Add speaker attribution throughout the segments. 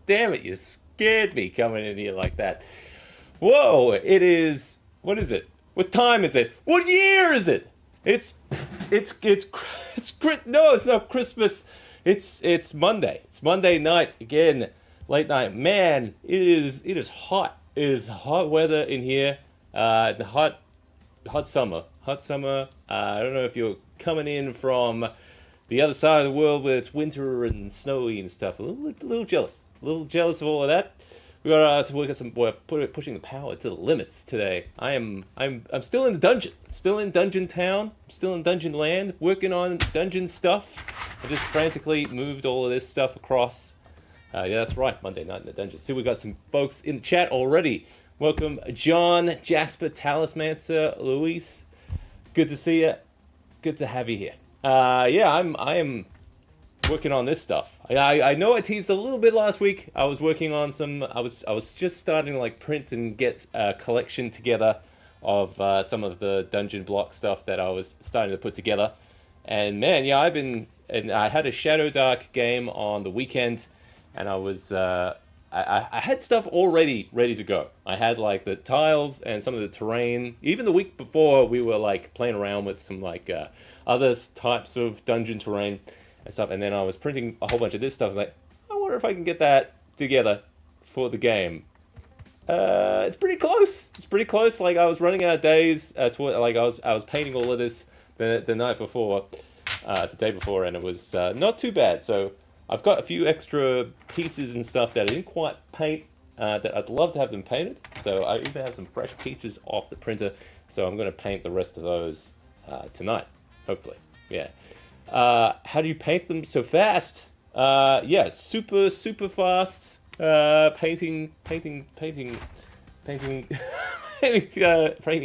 Speaker 1: damn it, you scared me coming in here like that. Whoa, it is, what is it? What time is it? What year is it? No, it's not Christmas. It's Monday. It's Monday night again, late night. Man, it is hot. It is hot weather in here. The hot summer. Hot summer. I don't know if you're coming in from the other side of the world where it's winter and snowy and stuff. A little jealous. A little jealous of all of that. We're pushing the power to the limits today. I'm still in the dungeon. Still in Dungeon Town. Still in Dungeon Land. Working on dungeon stuff. I just frantically moved all of this stuff across. Yeah, that's right. Monday night in the dungeon. See, we got some folks in the chat already. Welcome, John, Jasper, Talismancer, Luis. Good to see you. Good to have you here. Yeah, I am working on this stuff. I know I teased a little bit last week. I was working on some. I was just starting to like print and get a collection together of some of the dungeon block stuff that I was starting to put together. And man, yeah, I had a Shadow Dark game on the weekend, and I had stuff already ready to go. I had like the tiles and some of the terrain. Even the week before, we were like playing around with some like other types of dungeon terrain and stuff. And then I was printing a whole bunch of this stuff. I was like, I wonder if I can get that together for the game. It's pretty close. It's pretty close. Like I was running out of days. Like I was painting all of this the night before, the day before, and it was not too bad. So I've got a few extra pieces and stuff that I didn't quite paint that I'd love to have them painted. So I even have some fresh pieces off the printer. So I'm going to paint the rest of those tonight, hopefully. Yeah. How do you paint them so fast? Yeah, super fast. Painting, painting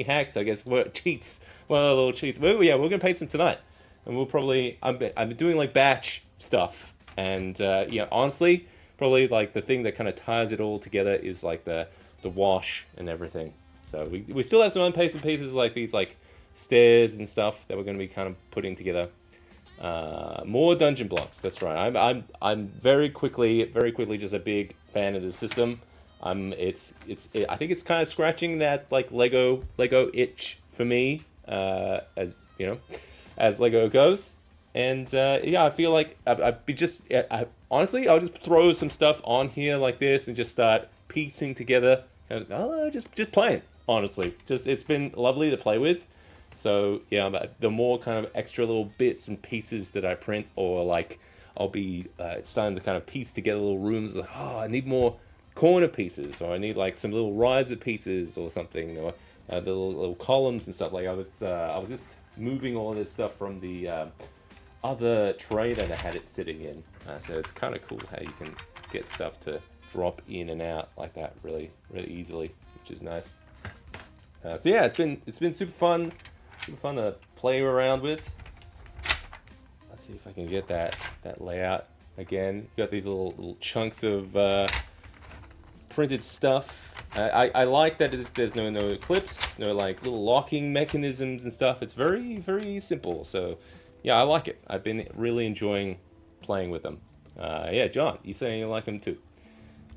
Speaker 1: hacks, I guess, were cheats. Well, little cheats. Well, yeah, we're going to paint some tonight. And we'll probably, I've been doing like batch stuff. And yeah, honestly, probably like the thing that kind of ties it all together is like the wash and everything. So we still have some unpasted pieces like these like stairs and stuff that we're going to be kind of putting together. More dungeon blocks. That's right. I'm very quickly just a big fan of the system. I think it's kind of scratching that like Lego itch for me, as you know, as Lego goes. And yeah, I feel like honestly, I'll just throw some stuff on here like this and just start piecing together. And, just playing. Honestly, it's been lovely to play with. So yeah, the more kind of extra little bits and pieces that I print, or like I'll be starting to kind of piece together little rooms. Like, I need more corner pieces, or I need like some little riser pieces or something, or the little columns and stuff. Like I was just moving all this stuff from the other tray that I had it sitting in. So it's kind of cool how you can get stuff to drop in and out like that really easily, which is nice. So yeah, it's been super fun to play around with. Let's see if I can get that layout again. You got these little chunks of printed stuff. I like that there's no clips, no like little locking mechanisms and stuff. It's very simple. So yeah, I like it. I've been really enjoying playing with them. Yeah, John, you saying you like them too?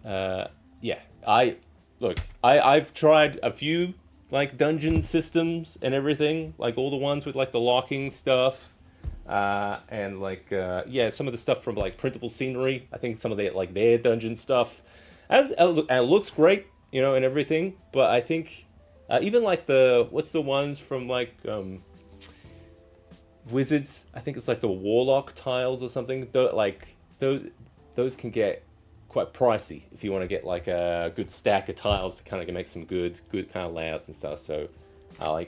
Speaker 1: Yeah, I've tried a few like dungeon systems and everything, like all the ones with like the locking stuff, and like yeah, some of the stuff from like printable scenery. I think some of their dungeon stuff, it looks great, you know, and everything. But I think even like what's the ones from like Wizards, I think it's like the Warlock tiles or something. Those can get quite pricey if you want to get like a good stack of tiles to kind of make some good kind of layouts and stuff. So I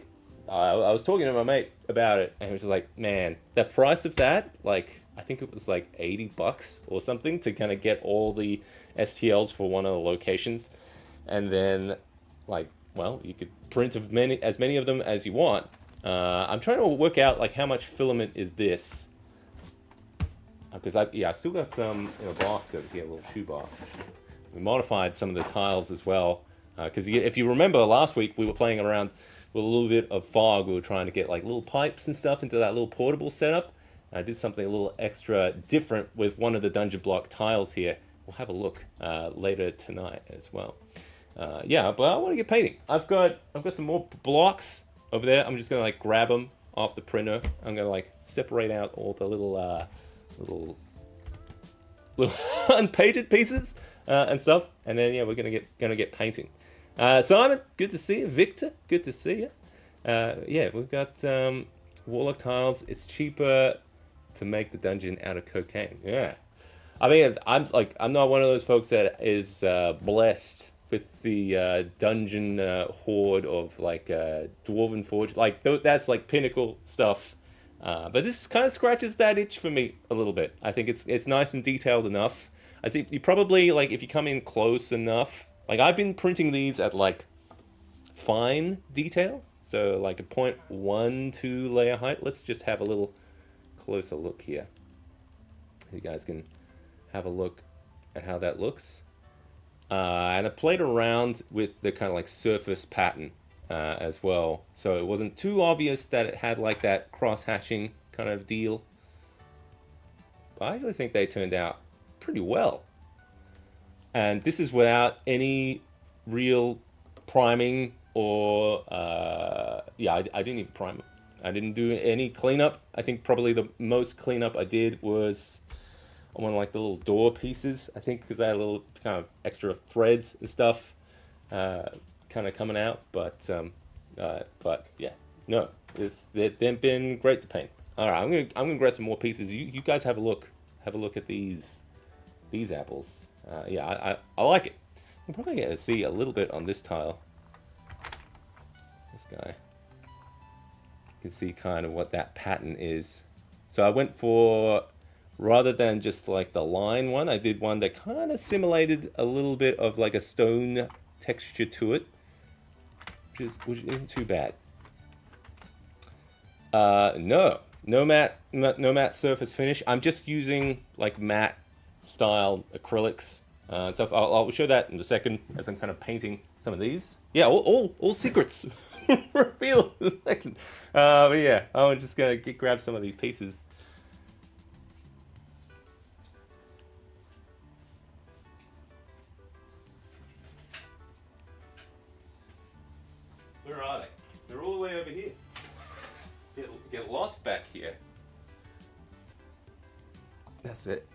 Speaker 1: was talking to my mate about it, and he was just like, man, the price of that, like I think it was like $80 or something to kind of get all the STLs for one of the locations, and then like, well, you could print as many of them as you want. I'm trying to work out like how much filament is this, because I still got some in a box over here, a little shoe box. We modified some of the tiles as well, because if you remember last week we were playing around with a little bit of fog. We were trying to get like little pipes and stuff into that little portable setup. And I did something a little extra different with one of the dungeon block tiles here, we'll have a look later tonight as well. Yeah, but I want to get painting. I've got some more blocks over there. I'm just gonna like grab them off the printer. I'm gonna like separate out all the little unpainted pieces and stuff, and then yeah, we're gonna get painting. Simon, good to see you. Victor, good to see you. Yeah, we've got Warlock tiles. It's cheaper to make the dungeon out of cocaine. Yeah, I mean, I'm not one of those folks that is blessed with the dungeon horde of like Dwarven Forge. Like that's like pinnacle stuff. But this kind of scratches that itch for me a little bit. I think it's nice and detailed enough. I think you probably like if you come in close enough. Like I've been printing these at like fine detail, so like a 0.12 layer height. Let's just have a little closer look here. You guys can have a look at how that looks. And I played around with the kind of like surface pattern as well, so it wasn't too obvious that it had like that cross-hatching kind of deal. But I actually think they turned out pretty well. And this is without any real priming or yeah, I didn't even prime it. I didn't do any cleanup. I think probably the most cleanup I did was on one of like the little door pieces, I think, because I had a little kind of extra threads and stuff kind of coming out. But yeah, no, they've been great to paint. All right, I'm gonna grab some more pieces. You guys have a look at these apples. Yeah, I like it. I'm probably gonna see a little bit on this tile. This guy. You can see kind of what that pattern is. So I went for, rather than just like the line one, I did one that kind of simulated a little bit of like a stone texture to it, which isn't too bad. No matte surface finish. I'm just using like matte style acrylics and stuff. I'll show that in a second as I'm kind of painting some of these. Yeah, all secrets revealed in a second. But yeah, I'm just gonna grab some of these pieces. Where are they? They're all the way over here. Get lost back here. That's it.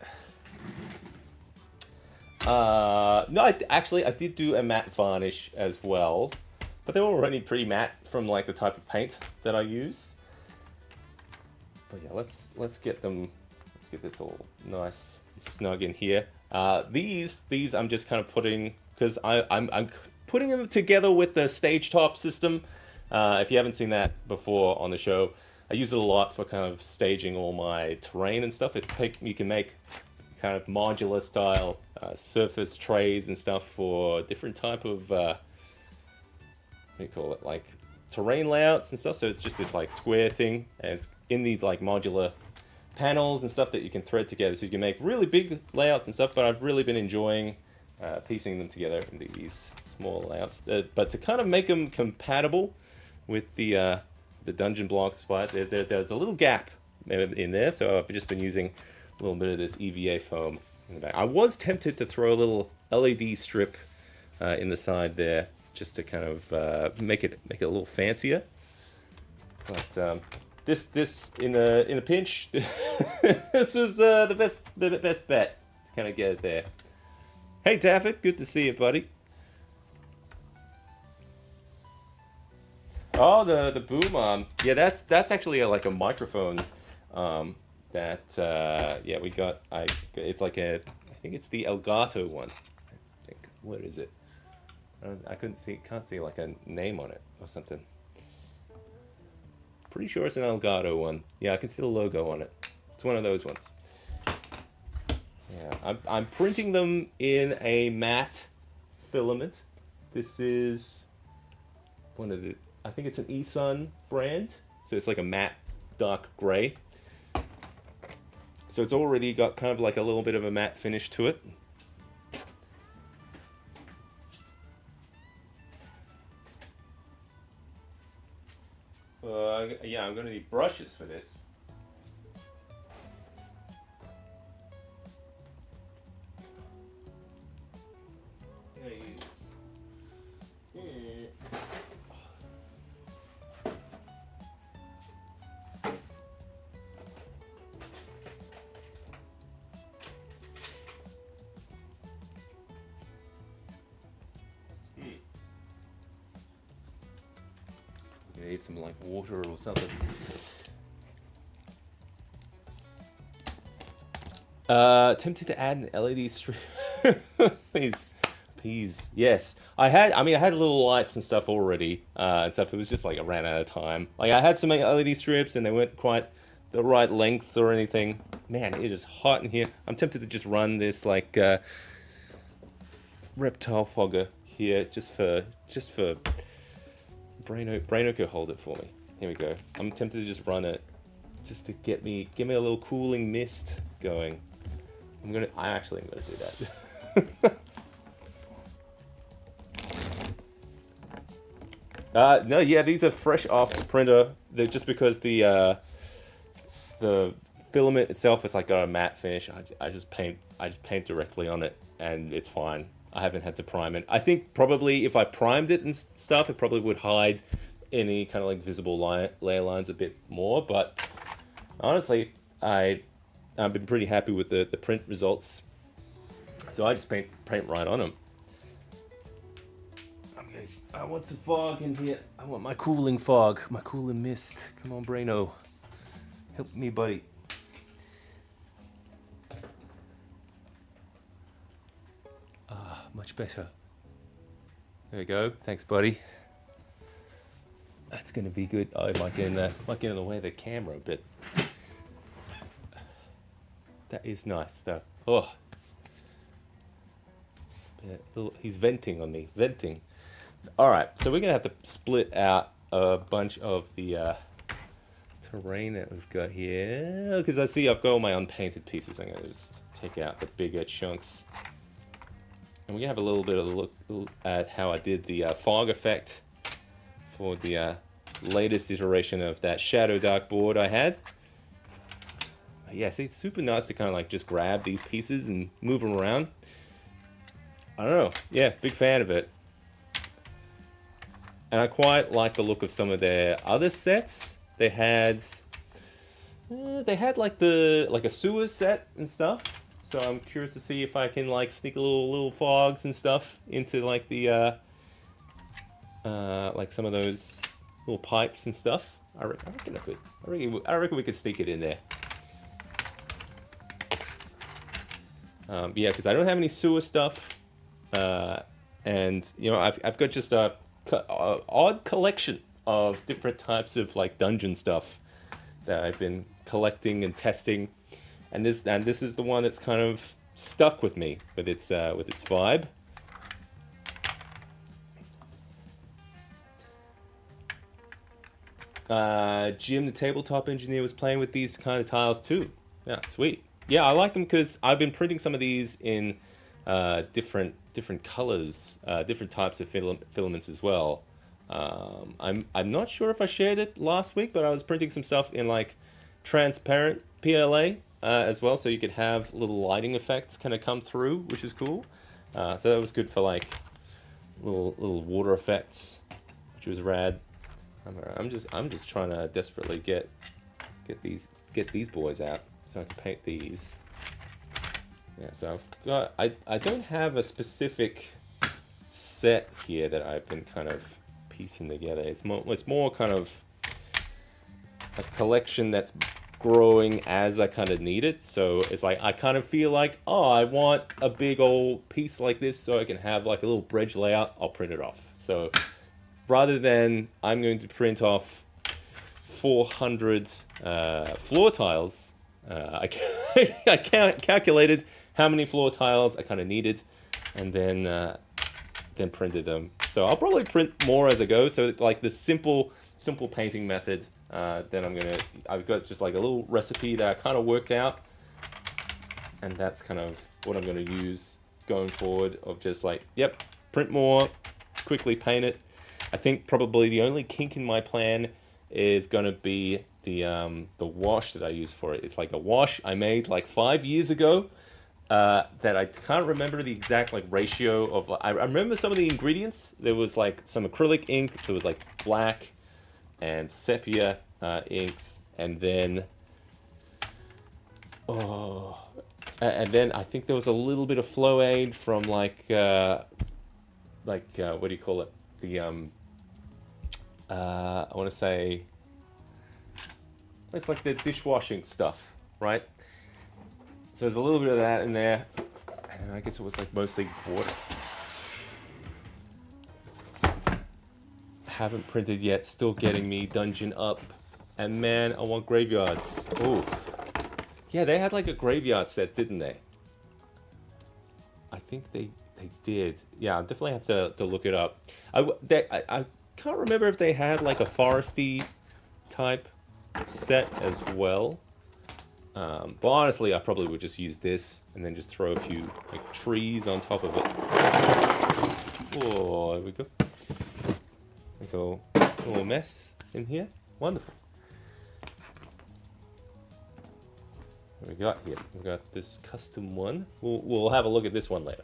Speaker 1: No, I did do a matte varnish as well, but they were already pretty matte from like the type of paint that I use. But yeah, let's get them. Let's get this all nice and snug in here. These I'm just kind of putting, because I'm putting them together with the stage top system. If you haven't seen that before on the show, I use it a lot for kind of staging all my terrain and stuff. You can make kind of modular style surface trays and stuff for different type of what do you call it, like terrain layouts and stuff. So it's just this like square thing, and it's in these like modular panels and stuff that you can thread together, so you can make really big layouts and stuff. But I've really been enjoying piecing them together into these small layouts, but to kind of make them compatible with the dungeon blocks. But there's a little gap in there, so I've just been using a little bit of this EVA foam in the back. I was tempted to throw a little LED strip in the side there, just to kind of make it a little fancier. But this in a pinch, this was the best bet to kind of get it there. Hey Taffet, good to see you, buddy. Oh, the boom arm. Yeah, that's actually like a microphone that yeah, we got. It's like I think it's the Elgato one. I think, what is it? I can't see like a name on it or something. Pretty sure it's an Elgato one. Yeah, I can see the logo on it. It's one of those ones. Yeah, I'm printing them in a matte filament. This is one of the, I think it's an eSun brand. So it's like a matte dark gray. So it's already got kind of like a little bit of a matte finish to it. Yeah, I'm going to need brushes for this. I need some like water or something. Tempted to add an LED strip. Please. Yes. I had little lights and stuff already, and stuff. It was just like I ran out of time. Like I had some LED strips and they weren't quite the right length or anything. Man, it is hot in here. I'm tempted to just run this like reptile fogger here just for Braino could hold it for me. Here we go. I'm tempted to just run it just to give me a little cooling mist going. I actually am gonna do that. No, yeah, these are fresh off the printer. They're just because the filament itself is like got a matte finish. I just paint directly on it, and it's fine. I haven't had to prime it. I think probably if I primed it and stuff, it probably would hide any kind of like visible layer lines a bit more. But honestly, I've been pretty happy with the print results. So I just paint right on them. I want some fog in here. I want my cooling fog, my cooling mist. Come on, Braino. Help me, buddy. Much better. There we go. Thanks, buddy. That's gonna be good. Oh, it might get in the way of the camera a bit. That is nice, though. Oh. Yeah, he's venting on me. Venting. Alright, so we're going to have to split out a bunch of the terrain that we've got here. Because I see I've got all my unpainted pieces. I'm going to just take out the bigger chunks. And we're going to have a little bit of a look at how I did the fog effect for the latest iteration of that Shadow Dark board I had. Yeah, see, it's super nice to kind of like just grab these pieces and move them around. I don't know. Yeah, big fan of it. And I quite like the look of some of their other sets. They had like a sewer set and stuff. So I'm curious to see if I can like sneak a little fogs and stuff into like the like some of those little pipes and stuff. I reckon I could. I reckon we could sneak it in there. Yeah, because I don't have any sewer stuff, and you know I've got just a odd collection of different types of like dungeon stuff that I've been collecting and testing, and this is the one that's kind of stuck with me with its vibe. Jim, the tabletop engineer, was playing with these kind of tiles too. Yeah, sweet. Yeah, I like them because I've been printing some of these in different colors, different types of filaments as well. I'm not sure if I shared it last week, but I was printing some stuff in like transparent PLA as well, so you could have little lighting effects kind of come through, which is cool. So that was good for like little water effects, which was rad. I'm just trying to desperately get these boys out so I can paint these. Yeah, so I've got I don't have a specific set here that I've been kind of piecing together. It's more kind of a collection that's growing as I kind of need it. So it's like I kind of feel like, oh, I want a big old piece like this so I can have like a little bridge layout. I'll print it off. So rather than I'm going to print off 400 floor tiles, I calculated how many floor tiles I kind of needed, and then printed them. So I'll probably print more as I go. So like the simple painting method. Then I've got just like a little recipe that I kind of worked out, and that's kind of what I'm going to use going forward. Of just like, yep, print more, quickly paint it. I think probably the only kink in my plan is going to be the wash that I use for it. It's like a wash I made like 5 years ago that I can't remember the exact like ratio of. I remember some of the ingredients. There was like some acrylic ink, so it was like black and sepia inks, and then and then I think there was a little bit of flow aid from like what do you call it, the I want to say it's like the dishwashing stuff, right? So there's a little bit of that in there, and I guess it was like mostly water. Haven't printed yet, still getting me dungeon up. And man, I want graveyards. Oh, yeah, they had like a graveyard set, didn't they? I think they did. Yeah, I'll definitely have to look it up. I can't remember if they had like a foresty type set as well. But honestly, I probably would just use this and then just throw a few like trees on top of it. Oh, there we go. Like a little mess in here. Wonderful. What we got here? We got this custom one. We'll have a look at this one later.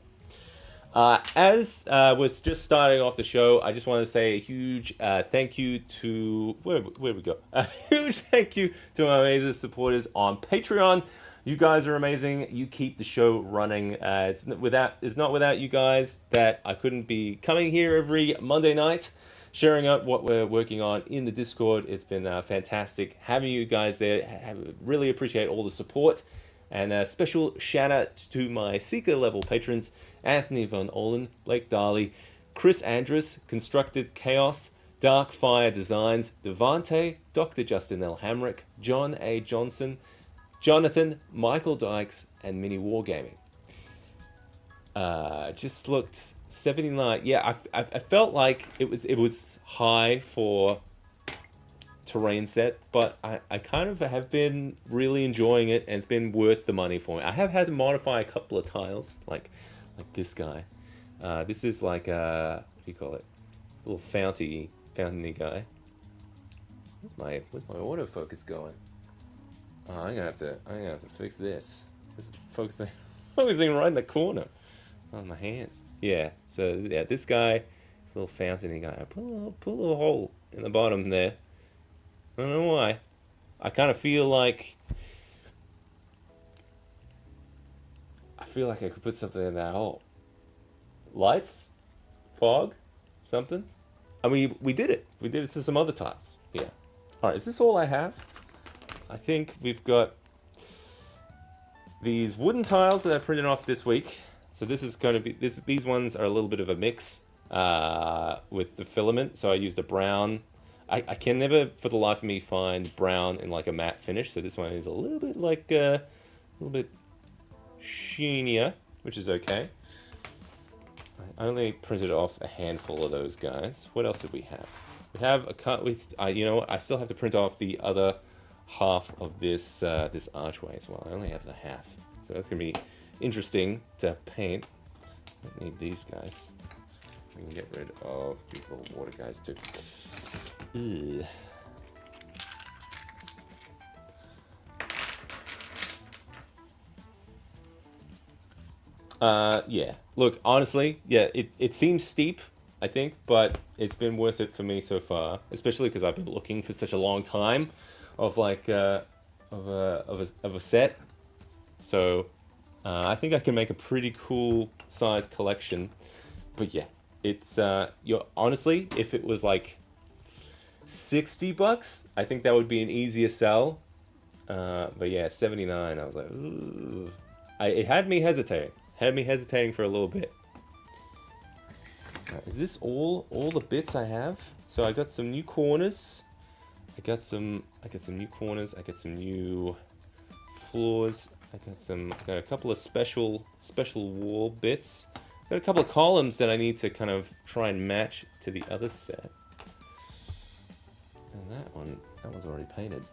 Speaker 1: As was just starting off the show, I just want to say a huge thank you to where we go. A huge thank you to my amazing supporters on Patreon. You guys are amazing. You keep the show running. It's not without you guys that I couldn't be coming here every Monday night, sharing out what we're working on in the Discord. It's been fantastic having you guys there. Really appreciate all the support. And a special shout out to my Seeker level patrons, Anthony Von Olen, Blake Darley, Chris Andrus, Constructed Chaos, Dark Fire Designs, Devante, Dr. Justin L. Hamrick, John A. Johnson, Jonathan, Michael Dykes, and Mini Wargaming. Just looked 79. Yeah, I felt like it was high for terrain set, but I kind of have been really enjoying it, and it's been worth the money for me. I have had to modify a couple of tiles, like this guy. This is like a, what do you call it? A little fountain guy. Where's my autofocus going? Oh, I'm gonna have to fix this. It's focusing right in the corner. On my hands. Yeah. So yeah, this guy, this little fountain guy. I put a little hole in the bottom there. I don't know why. I kind of feel like I could put something in that hole. Lights, fog, something. I mean, we did it. We did it to some other tiles. Yeah. All right. Is this all I have? I think we've got these wooden tiles that I printed off this week. So this is going to be these ones are a little bit of a mix with the filament. So I used a brown. I can never for the life of me find brown in like a matte finish. So this one is a little bit like a little bit sheenier, which is okay. I only printed off a handful of those guys. What else did we have? We have a cut. You know what? I still have to print off the other half of this this archway as well. I only have the half, so that's gonna be interesting to paint. Don't need these guys. We can get rid of these little water guys too. Ugh. Yeah. Look, honestly, yeah, it seems steep, I think, but it's been worth it for me so far, especially because I've been looking for such a long time of like of a set. So I think I can make a pretty cool size collection. But yeah, it's honestly, if it was like $60, I think that would be an easier sell. But yeah, 79. I was like, ooh. It had me hesitating. Had me hesitating for a little bit. Is this all the bits I have? So I got some new corners. I got some new corners. I got some new floors. I got a couple of special wall bits. Got a couple of columns that I need to kind of try and match to the other set. And that one's already painted.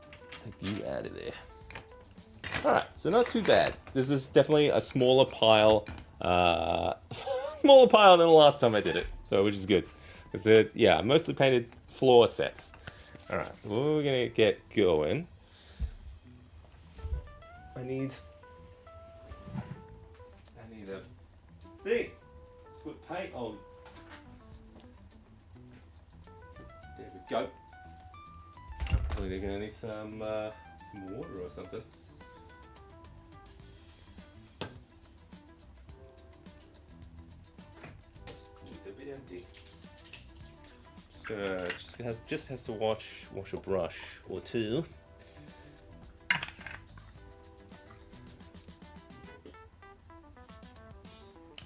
Speaker 1: Take you out of there. Alright, so not too bad. This is definitely a smaller pile. Smaller pile than the last time I did it. So, which is good. Because, yeah, mostly painted floor sets. Alright, we're gonna get going. I need a thing. Put paint on. There we go. Probably they're gonna need some water or something. It's a bit empty. Just just has to wash a brush or two.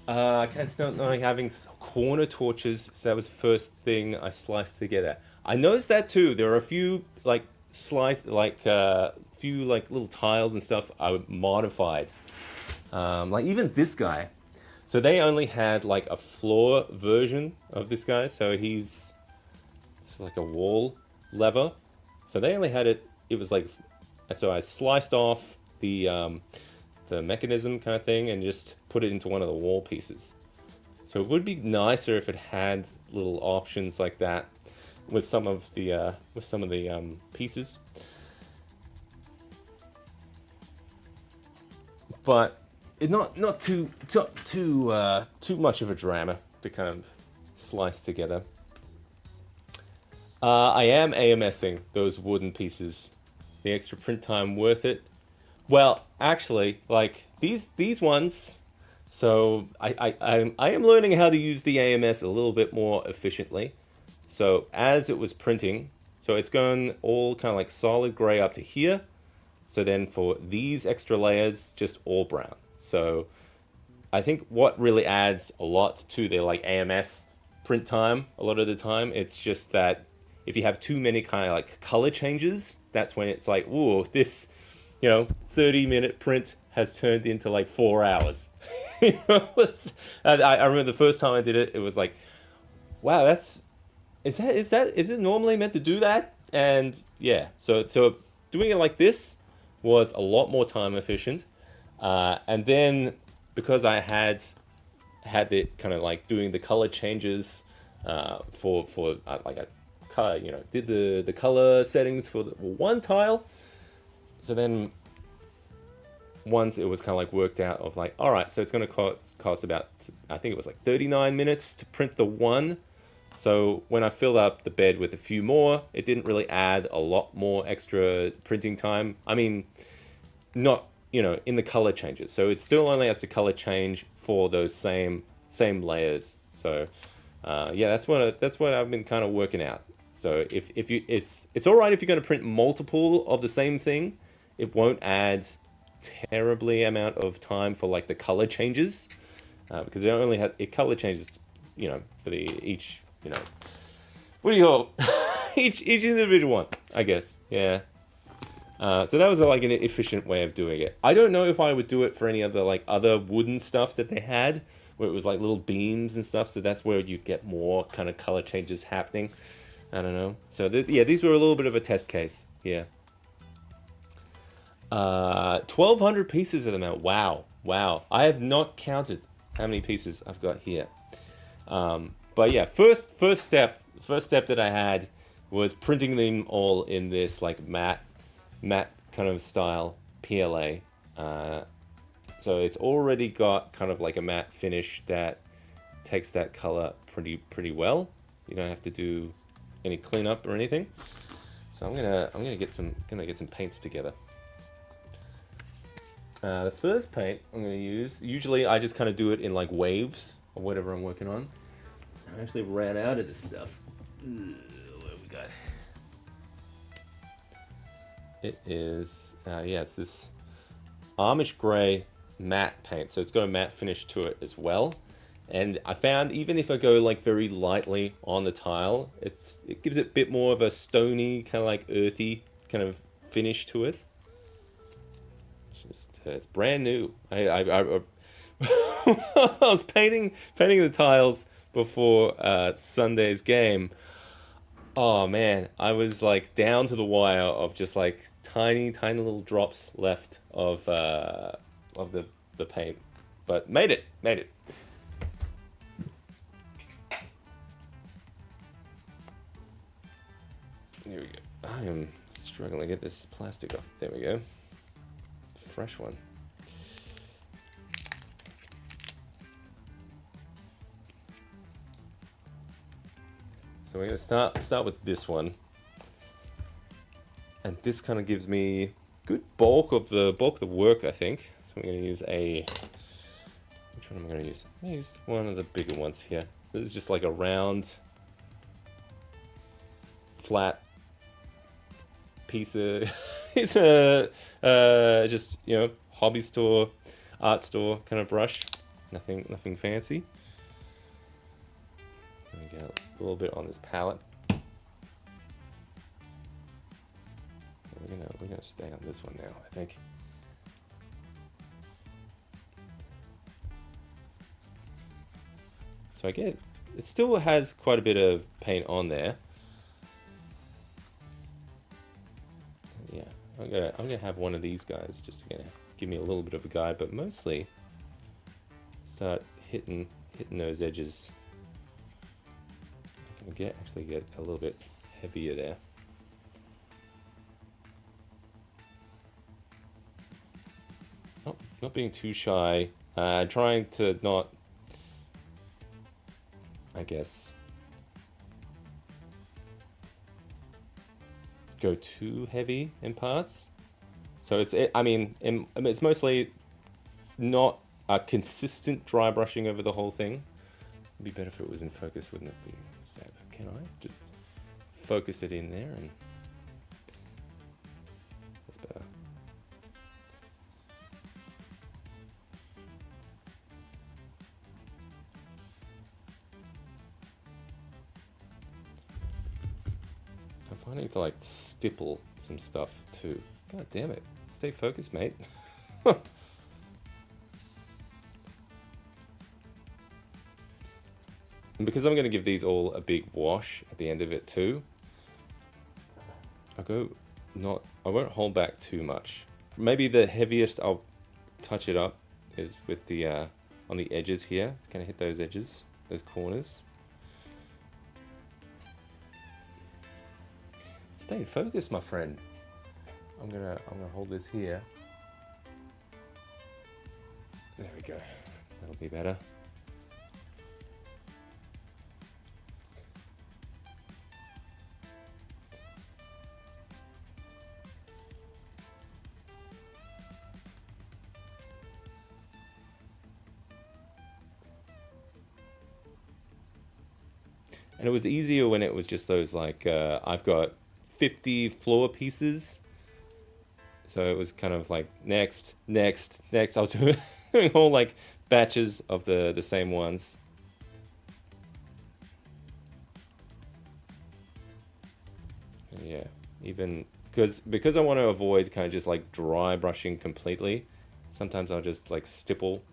Speaker 1: I can't stand not having corner torches, so that was the first thing I sliced together. I noticed that too. There are a few like few like little tiles and stuff I modified. Like even this guy. So they only had like a floor version of this guy, so it's like a wall lever. So they only had it. It was like, so I sliced off the mechanism kind of thing and just put it into one of the wall pieces. So it would be nicer if it had little options like that with some of the pieces. But it's not too much of a drama to kind of slice together. I am AMSing those wooden pieces. The extra print time worth it? Well, actually, like these ones. So I am learning how to use the AMS a little bit more efficiently. So as it was printing, so it's going all kind of like solid gray up to here. So then for these extra layers, just all brown. So I think what really adds a lot to the like AMS print time, a lot of the time, it's just that if you have too many kind of like color changes, that's when it's like, ooh, this, 30-minute print has turned into like 4 hours. I remember the first time I did it, it was like, wow, is it normally meant to do that? And yeah, so doing it like this was a lot more time efficient. And then because I had it kind of like doing the color changes for like a color, did the color settings for the one tile. So then once it was kind of like worked out of like, all right, so it's going to cost about, I think it was like 39 minutes to print the one. So when I filled up the bed with a few more, it didn't really add a lot more extra printing time. I mean, not, in the color changes. So it still only has to color change for those same layers. So yeah, that's what I've been kind of working out. So if it's all right if you're going to print multiple of the same thing, it won't add terribly amount of time for like the color changes, because it color changes, for each what do you call each individual one, I guess. Yeah. So that was like an efficient way of doing it. I don't know if I would do it for any other wooden stuff that they had, where it was like little beams and stuff. So that's where you'd get more kind of color changes happening. I don't know. So yeah, these were a little bit of a test case. Yeah. 1,200 pieces of them out. Wow. I have not counted how many pieces I've got here. But yeah, first step that I had was printing them all in this like matte kind of style PLA. So it's already got kind of like a matte finish that takes that color pretty well. You don't have to do any cleanup or anything. So I'm gonna get some paints together. The first paint I'm gonna use, usually I just kind of do it in like waves or whatever I'm working on. I actually ran out of this stuff. What have we got? It is, it's this Amish Gray matte paint. So it's got a matte finish to it as well. And I found even if I go like very lightly on the tile, it gives it a bit more of a stony, kind of like earthy kind of finish to it. It's brand new. I was painting the tiles before Sunday's game. Oh man, I was like down to the wire of just like tiny little drops left of the paint, but made it. Here we go. I am struggling to get this plastic off. There we go. Fresh one. So we're gonna start with this one, and this kind of gives me good bulk of the work, I think. So I'm gonna use which one am I gonna use? I'm gonna use one of the bigger ones here. So this is just like a round flat piece of it's a just hobby store, art store kind of brush. Nothing fancy. There we go. A little bit on this palette. We're gonna stay on this one now, I think. So I get it still has quite a bit of paint on there. Yeah, I'm gonna have one of these guys just to give me a little bit of a guide, but mostly start hitting those edges. I'm gonna actually get a little bit heavier there. Oh, not being too shy. Trying to not, I guess, go too heavy in parts. So it's mostly not a consistent dry brushing over the whole thing. It'd be better if it was in focus, wouldn't it be? So can I just focus it in there and that's better. I'm finding to like stipple some stuff too. God damn it. Stay focused, mate. And because I'm going to give these all a big wash at the end of it too, I won't hold back too much. Maybe the heaviest I'll touch it up is with the on the edges here. It's going to hit those edges, those corners. Stay focused, my friend. I'm gonna hold this here. There we go. That'll be better. And it was easier when it was just those like, I've got 50 floor pieces. So it was kind of like next. I was doing all like batches of the same ones. And yeah, even because I want to avoid kind of just like dry brushing completely, sometimes I'll just like stipple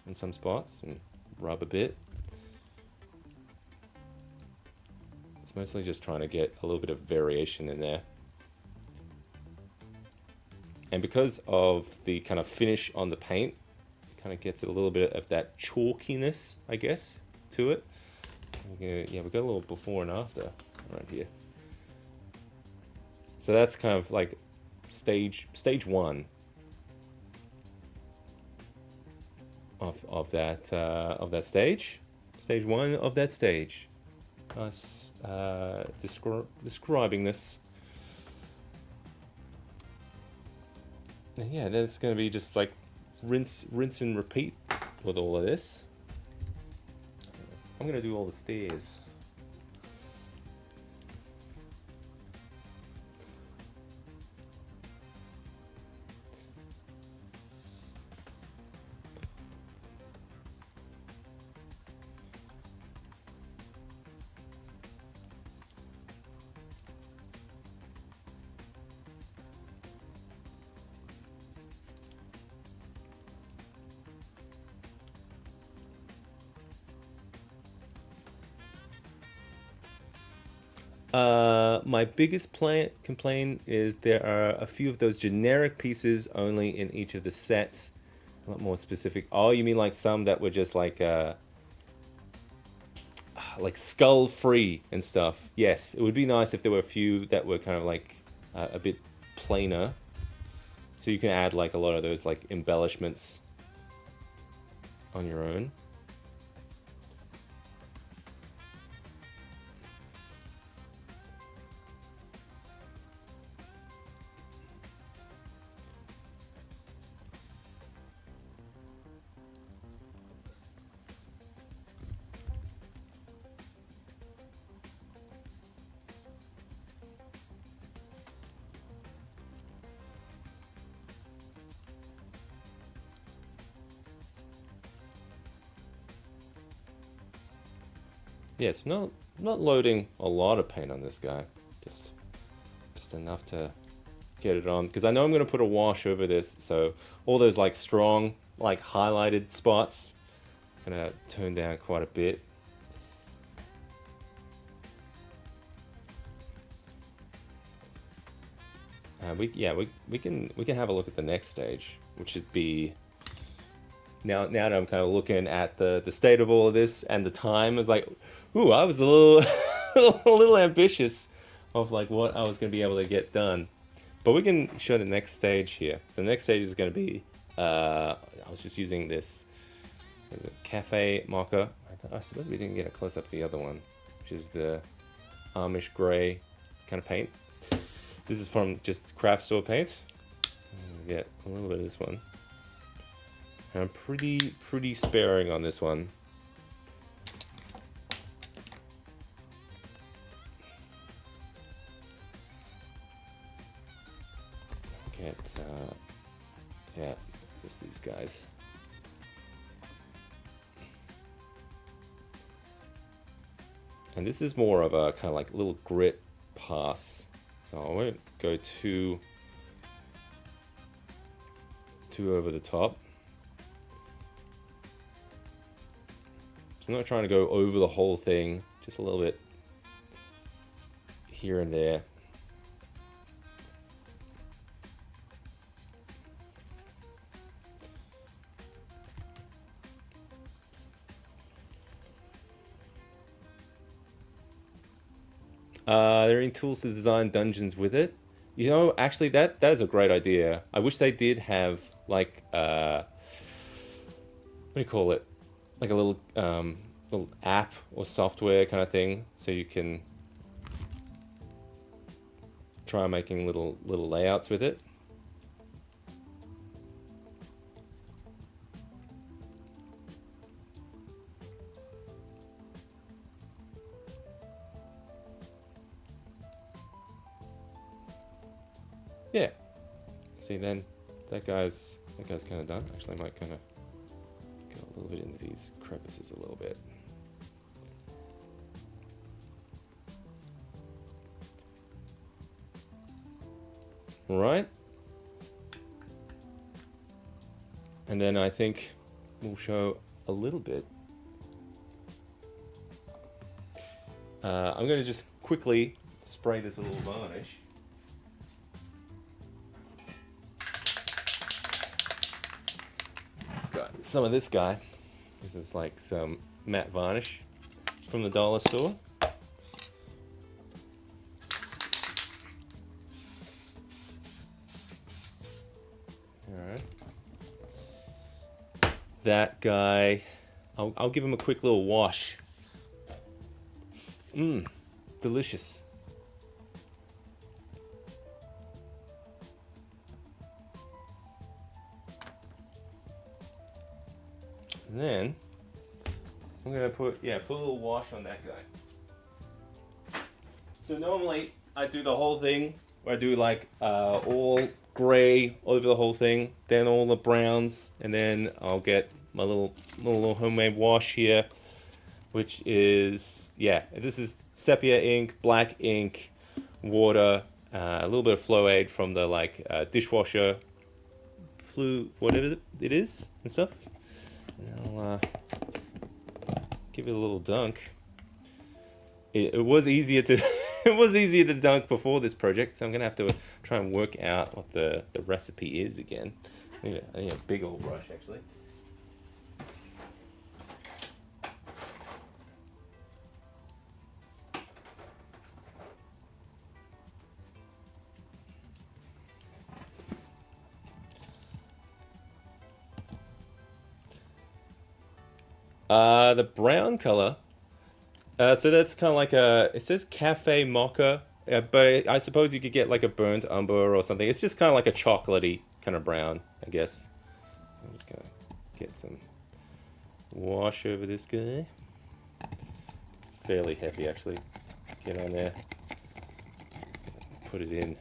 Speaker 1: in some spots and rub a bit. It's mostly just trying to get a little bit of variation in there. And because of the kind of finish on the paint, it kind of gets a little bit of that chalkiness, I guess, to it. Yeah, we've got a little before and after right here. So that's kind of like stage one of that stage. Stage one of that stage. Us describing this. And yeah, then it's going to be just like rinse and repeat with all of this. I'm going to do all the stairs. My biggest complaint is there are a few of those generic pieces only in each of the sets. A lot more specific. Oh, you mean like some that were just like skull free and stuff? Yes, it would be nice if there were a few that were kind of like a bit plainer, so you can add like a lot of those like embellishments on your own. Yes, not loading a lot of paint on this guy, just enough to get it on, because I know I'm going to put a wash over this, so all those like strong like highlighted spots gonna tone down quite a bit. We can have a look at the next stage, which would be now that I'm kind of looking at the state of all of this and the time. Is like, ooh, I was a little a little ambitious of like what I was gonna be able to get done. But we can show the next stage here. So the next stage is going to be, I was just using this, there's a cafe mocha. I suppose we didn't get a close up of the other one, which is the Amish gray kind of paint. This is from just craft store paint. Get a little bit of this one. And I'm pretty sparing on this one. Yeah, just these guys. And this is more of a kind of like little grit pass, so I won't go too over the top. So I'm not trying to go over the whole thing, just a little bit here and there. There are any tools to design dungeons with it? You know, actually, that is a great idea. I wish they did have like what do you call it? Like a little little app or software kind of thing, so you can try making little layouts with it. Yeah. See, then that guy's kind of done. Actually, I might kind of go a little bit into these crevices a little bit. All right. And then I think we'll show a little bit. I'm going to just quickly spray this a little varnish. Some of this guy. This is like some matte varnish from the dollar store. Alright. That guy, I'll give him a quick little wash. Delicious. And then I'm gonna put a little wash on that guy. So normally I do the whole thing where I do like all gray over the whole thing, then all the browns, and then I'll get my little homemade wash here, which is this is sepia ink, black ink, water, a little bit of Flow-Aid from the like dishwasher whatever it is and stuff. I'll give it a little dunk. It was easier to dunk before this project, so I'm gonna have to try and work out what the recipe is again. I need a big old brush actually. The brown color, so that's kind of like it says cafe mocha, but I suppose you could get like a burnt umber or something. It's just kind of like a chocolatey kind of brown, I guess. So I'm just gonna get some wash over this guy. Fairly heavy actually. Get on there. Put it in.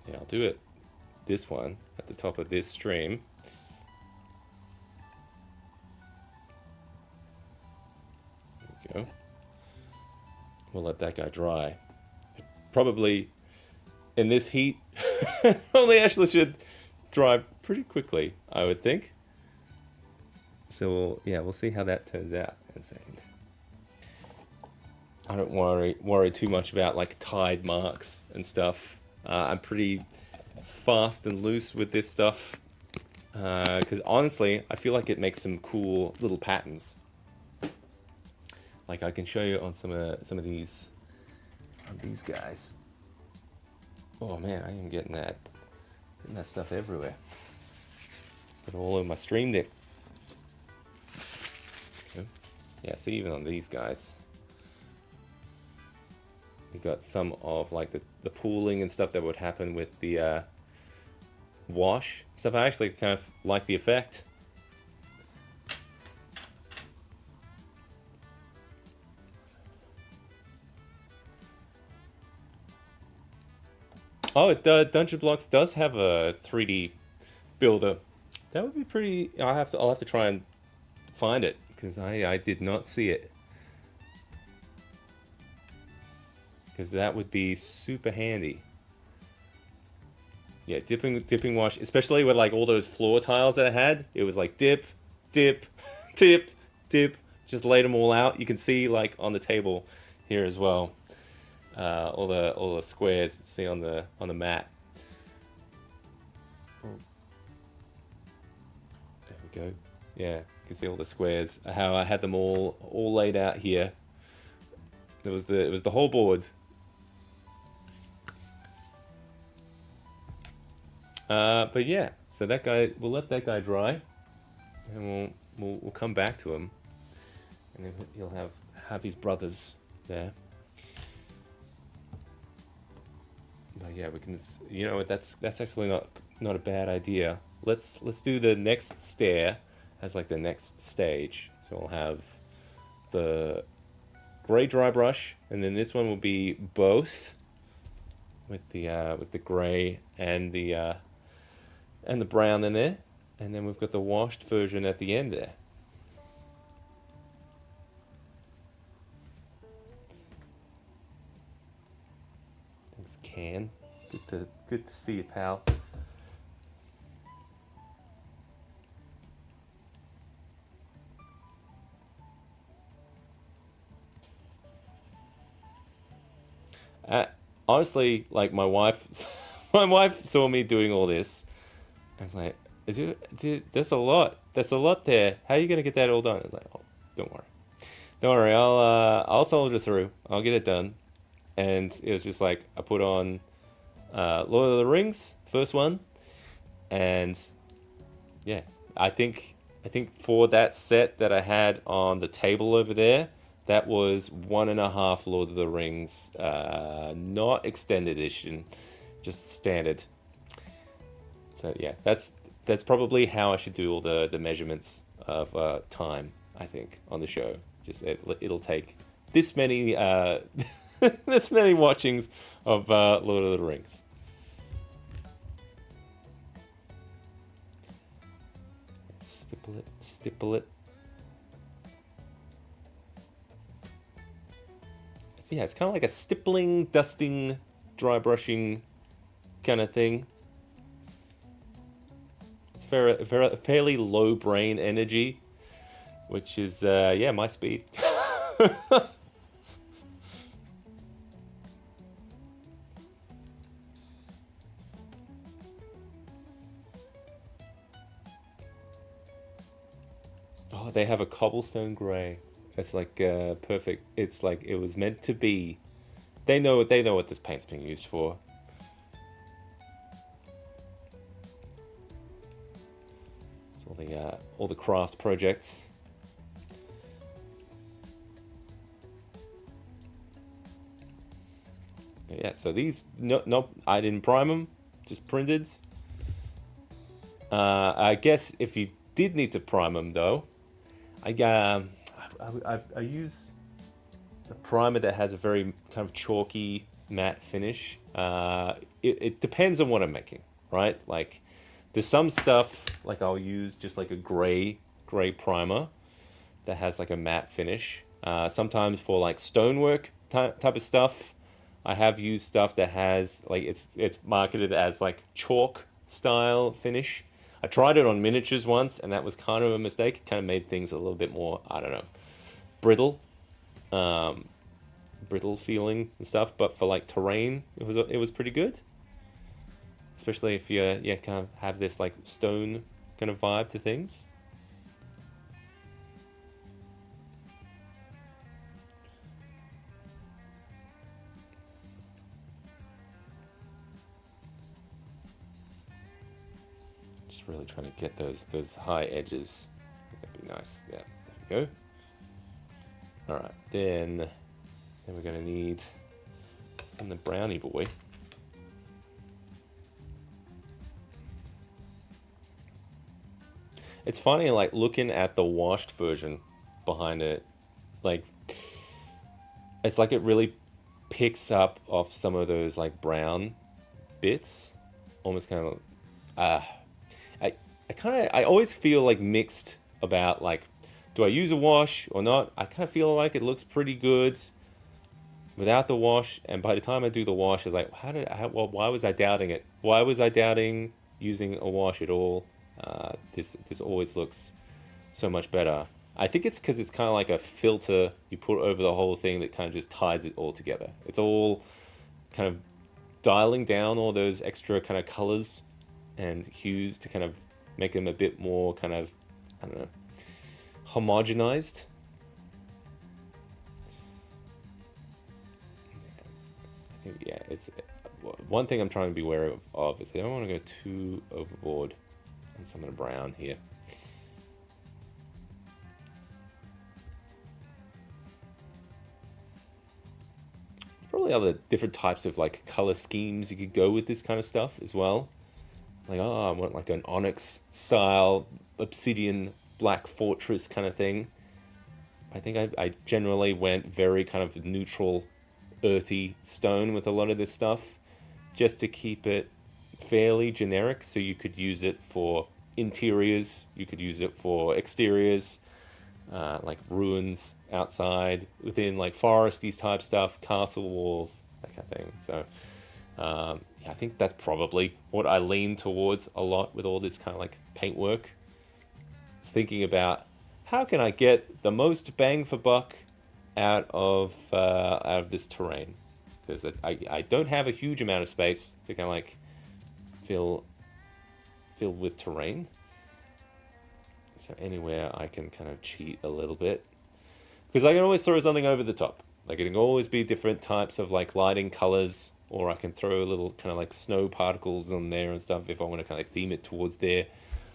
Speaker 1: Yeah, I'll do it this one at the top of this stream. There we go. We'll let that guy dry. Probably in this heat, probably actually should dry pretty quickly, I would think. So we'll see how that turns out in a second. I don't worry too much about like tide marks and stuff. I'm pretty fast and loose with this stuff because honestly, I feel like it makes some cool little patterns. Like I can show you on some of these guys. Oh man, I am getting that stuff everywhere. Put it all over my stream deck. Okay. Yeah, see, even on these guys, you got some of like the pooling and stuff that would happen with the wash stuff. I actually kind of like the effect. Oh, Dungeon Blocks does have a 3D builder. That would be pretty. I'll have to try and find it because I did not see it. Because that would be super handy. Yeah, dipping wash, especially with like all those floor tiles that I had. It was like dip, dip, dip, dip. Just laid them all out. You can see like on the table here as well. All the squares see on the mat. Oh. There we go. Yeah, you can see all the squares. How I had them all laid out here. It was the whole board. But yeah, so that guy, we'll let that guy dry, and we'll come back to him, and then he'll have his brothers there. But yeah, we can, you know, that's actually not a bad idea. Let's do the next stair as like the next stage. So I'll have the gray dry brush, and then this one will be both with the gray and the brown in there, and then we've got the washed version at the end there. Thanks, Can. Good to see you, pal. Honestly, like my wife saw me doing all this. I was like, dude, that's a lot. That's a lot there. How are you gonna get that all done? I was like, oh, don't worry. I'll soldier through. I'll get it done. And it was just like I put on Lord of the Rings, first one, and yeah, I think for that set that I had on the table over there, that was 1.5 Lord of the Rings, not extended edition, just standard. So yeah, that's probably how I should do all the measurements of time, I think, on the show. Just it'll take this many this many watchings of Lord of the Rings. Stipple it. So yeah, it's kind of like a stippling, dusting, dry brushing kind of thing. It's fairly low brain energy, which is yeah, my speed. Oh, they have a cobblestone gray. It's like perfect. It's like it was meant to be. They know what this paint's being used for. It's all the craft projects. Yeah, so these no, I didn't prime them, just printed. I guess if you did need to prime them though, I use a primer that has a very kind of chalky matte finish. It depends on what I'm making. right? Like there's some stuff like I'll use just like a gray primer that has like a matte finish. Sometimes for like stonework type of stuff, I have used stuff that has like it's marketed as like chalk style finish. I tried it on miniatures once, and that was kind of a mistake. It kind of made things a little bit more, I don't know, brittle, brittle feeling and stuff. But for like terrain, it was pretty good. Especially if you yeah kind of have this like stone kind of vibe to things. Just really trying to get those high edges. That'd be nice. Yeah, there we go. All right, then we're gonna need some of the brownie boy. It's funny, like looking at the washed version behind it, like it's like it really picks up off some of those like brown bits, almost kind of. Uh, I always feel like mixed about like, do I use a wash or not? I kind of feel like it looks pretty good without the wash, and by the time I do the wash, it's like, why was I doubting it? Why was I doubting using a wash at all? This always looks so much better. I think it's because it's kind of like a filter you put over the whole thing that kind of just ties it all together. It's all kind of dialing down all those extra kind of colors and hues to kind of make them a bit more kind of, I don't know, homogenized. I think, yeah, it's one thing I'm trying to be aware of is I don't want to go too overboard on some of the brown here. Probably other different types of like color schemes you could go with this kind of stuff as well. Like, oh, I want like an onyx style obsidian black fortress kind of thing. I think I generally went very kind of neutral, earthy stone with a lot of this stuff, just to keep it fairly generic. So you could use it for interiors, you could use it for exteriors, like ruins outside, within like foresty type stuff, castle walls, that kind of thing. So yeah, I think that's probably what I lean towards a lot with all this kind of like paintwork. It's thinking about how can I get the most bang for buck out of this terrain, because I don't have a huge amount of space to kind of like fill with terrain. So anywhere I can kind of cheat a little bit, because I can always throw something over the top. Like it can always be different types of like lighting colors, or I can throw a little kind of like snow particles on there and stuff if I want to kind of theme it towards there.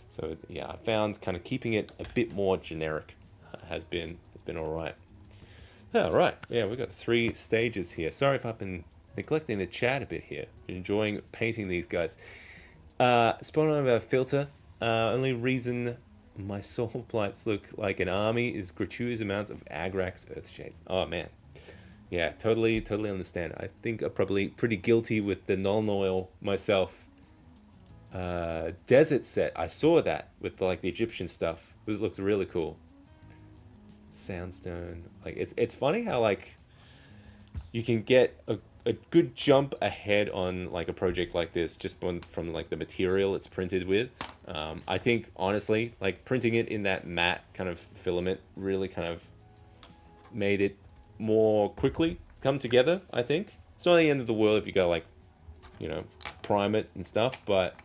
Speaker 1: So yeah, I found kind of keeping it a bit more generic has been all right. All right, yeah, we've got 3 stages here. Sorry if I've been neglecting the chat a bit here. Enjoying painting these guys. Spawn on a filter. Only reason my soul blights look like an army is gratuitous amounts of Agrax Earthshades. Oh man, yeah, totally understand. I think I'm probably pretty guilty with the Null Oil myself. Desert set, I saw that with like the Egyptian stuff. It looked really cool. Soundstone, like it's funny how like you can get a good jump ahead on like a project like this just from like the material it's printed with. I think honestly, like printing it in that matte kind of filament really kind of made it more quickly come together. I think it's not the end of the world if you go like, you know, prime it and stuff, but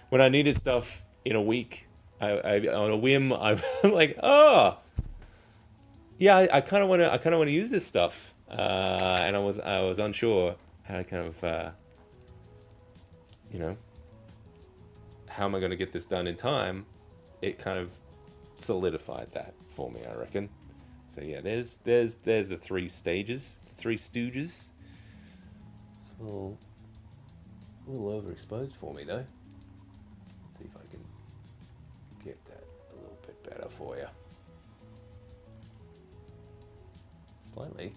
Speaker 1: when I needed stuff in a week, I on a whim, I'm like, oh yeah, I kind of want to use this stuff, and I was unsure how to kind of you know, how am I going to get this done in time. It kind of solidified that for me, I reckon. So yeah, there's the 3 stages, the 3 stooges. It's a little overexposed for me though. Let's see if I can get that a little bit better for you. Slightly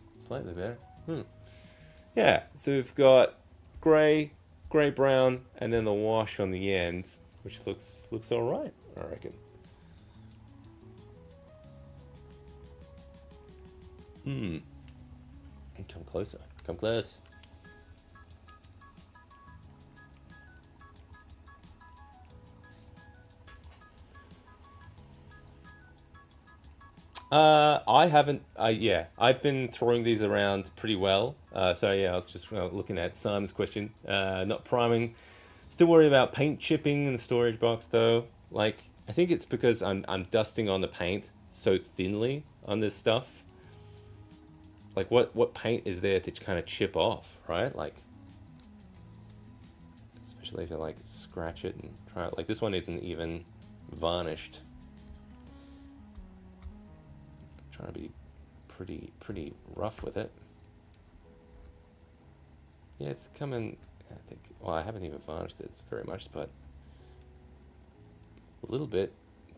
Speaker 1: better. Yeah, so we've got grey, grey brown, and then the wash on the end, which looks all right, I reckon. Come closer. Come close. I haven't. Yeah, I've been throwing these around pretty well. So yeah, I was just looking at Simon's question. Not priming. Still worried about paint chipping in the storage box though. Like, I think it's because I'm dusting on the paint so thinly on this stuff. Like, what paint is there to kind of chip off, right? Like, especially if you like scratch it and try it. Like, this one isn't even varnished. Trying to be pretty rough with it. Yeah, it's coming. I think. Well, I haven't even varnished it very much, but a little bit.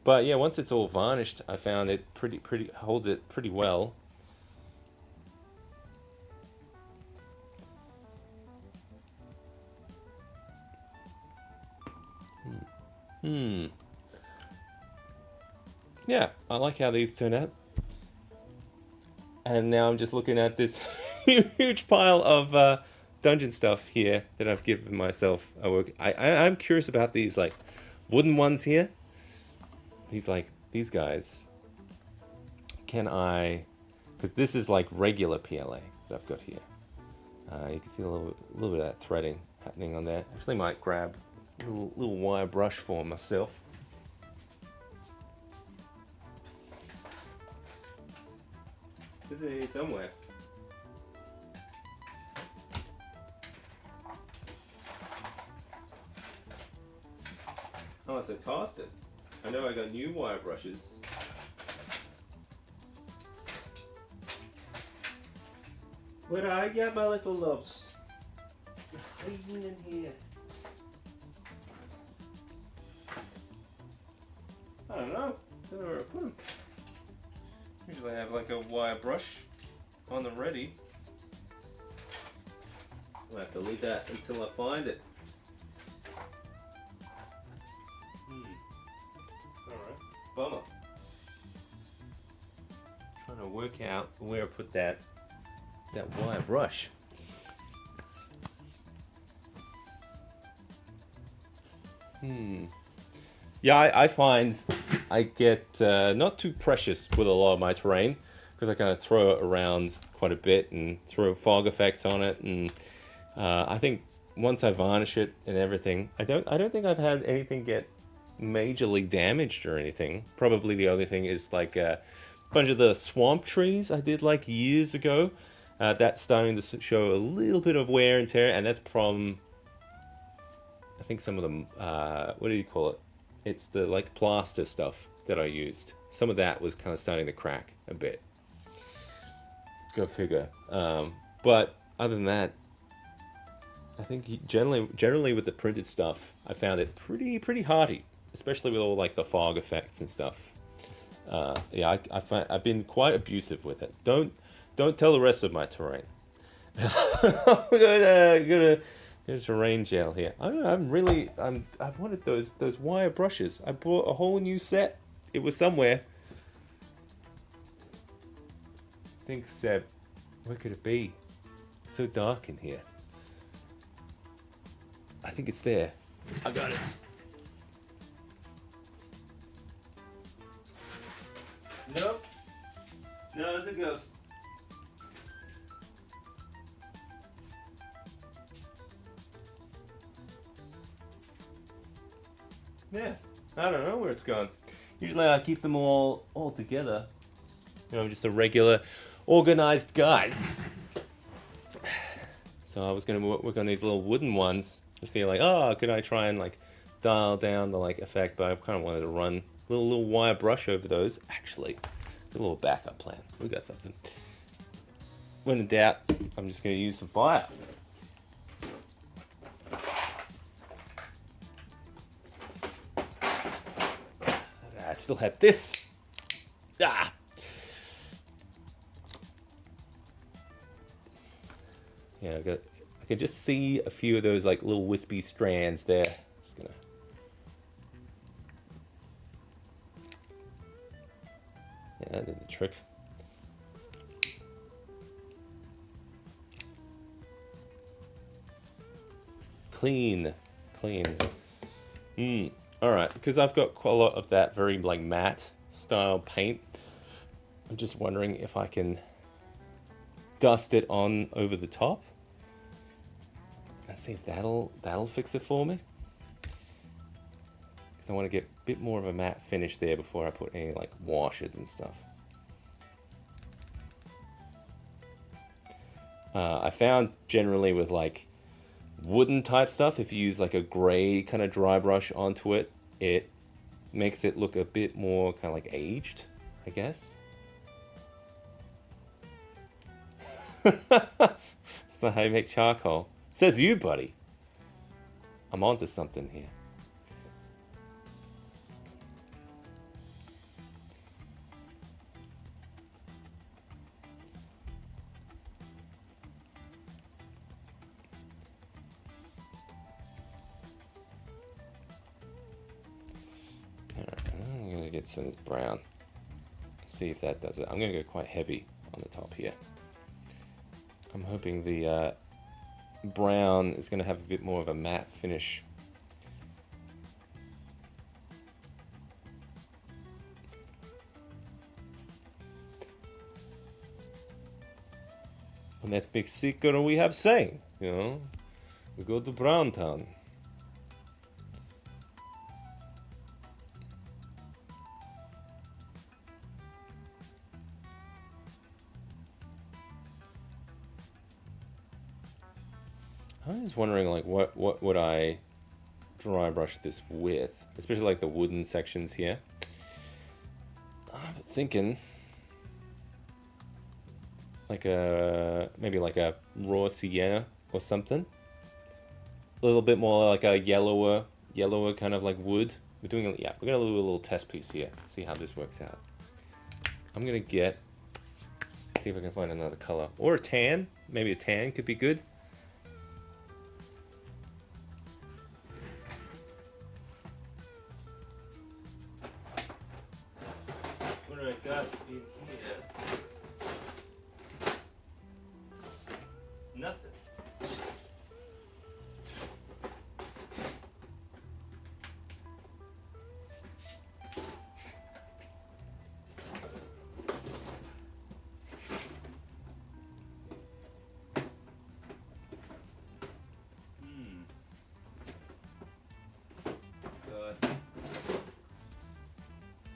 Speaker 1: But yeah, once it's all varnished, I found it pretty holds it pretty well. Yeah, I like how these turn out. And now I'm just looking at this huge pile of dungeon stuff here that I've given myself a work. I'm curious about these like wooden ones here. These guys. Can I? Because this is like regular PLA that I've got here. You can see a little bit of that threading happening on there. Actually, might grab a little wire brush for myself. Is it here somewhere? Unless I tossed it. I know I got new wire brushes. Where are you, my little loves? You're hiding in here. I don't know. I don't know where I put them. Usually I have like a wire brush on the ready. I'll have to leave that until I find it. Alright. Bummer. Trying to work out where I put that wire brush. Yeah, I find I get not too precious with a lot of my terrain because I kind of throw it around quite a bit and throw fog effects on it, and I think once I varnish it and everything, I don't think I've had anything get majorly damaged or anything. Probably the only thing is like a bunch of the swamp trees I did like years ago. That's starting to show a little bit of wear and tear, and that's from I think some of them. What do you call it? It's the like plaster stuff that I used. Some of that was kind of starting to crack a bit. Go figure. But other than that, I think generally with the printed stuff, I found it pretty hardy, especially with all like the fog effects and stuff. Yeah, I've been quite abusive with it. Don't tell the rest of my terrain. I'm gonna terrain gel here. I wanted those wire brushes. I bought a whole new set. It was somewhere. I think Seb, where could it be? It's so dark in here. I think it's there. I got it. Nope. No, it's a ghost. Yeah, I don't know where it's gone. Usually I keep them all together. You know, I'm just a regular, organized guy. So I was gonna work on these little wooden ones to see like, oh, could I try and like dial down the like effect? But I kind of wanted to run a little wire brush over those. Actually, a little backup plan. We got something. When in doubt, I'm just gonna use some fire. I still have this. Ah. Yeah, I can just see a few of those like little wispy strands there. Just gonna. Yeah, that did the trick. Clean. Alright, because I've got quite a lot of that very like matte style paint. I'm just wondering if I can dust it on over the top. Let's see if that'll fix it for me. Because I want to get a bit more of a matte finish there before I put any like washes and stuff. I found generally with like wooden type stuff, if you use like a gray kind of dry brush onto it, it makes it look a bit more kind of like aged, I guess. It's not how you make charcoal. Says you, buddy. I'm onto something here. I'm gonna get some of this brown. See if that does it. I'm gonna go quite heavy on the top here. I'm hoping the brown is gonna have a bit more of a matte finish. On Atmoseeker we have saying, you know, we go to Brown Town. I'm just wondering, like, what would I dry brush this with? Especially, like, the wooden sections here. I'm thinking, like maybe like a raw sienna or something. A little bit more like a yellower kind of like wood. We're gonna do a little test piece here. See how this works out. I'm gonna see if I can find another color. Or a tan. Maybe a tan could be good. What do I got in here? Nothing.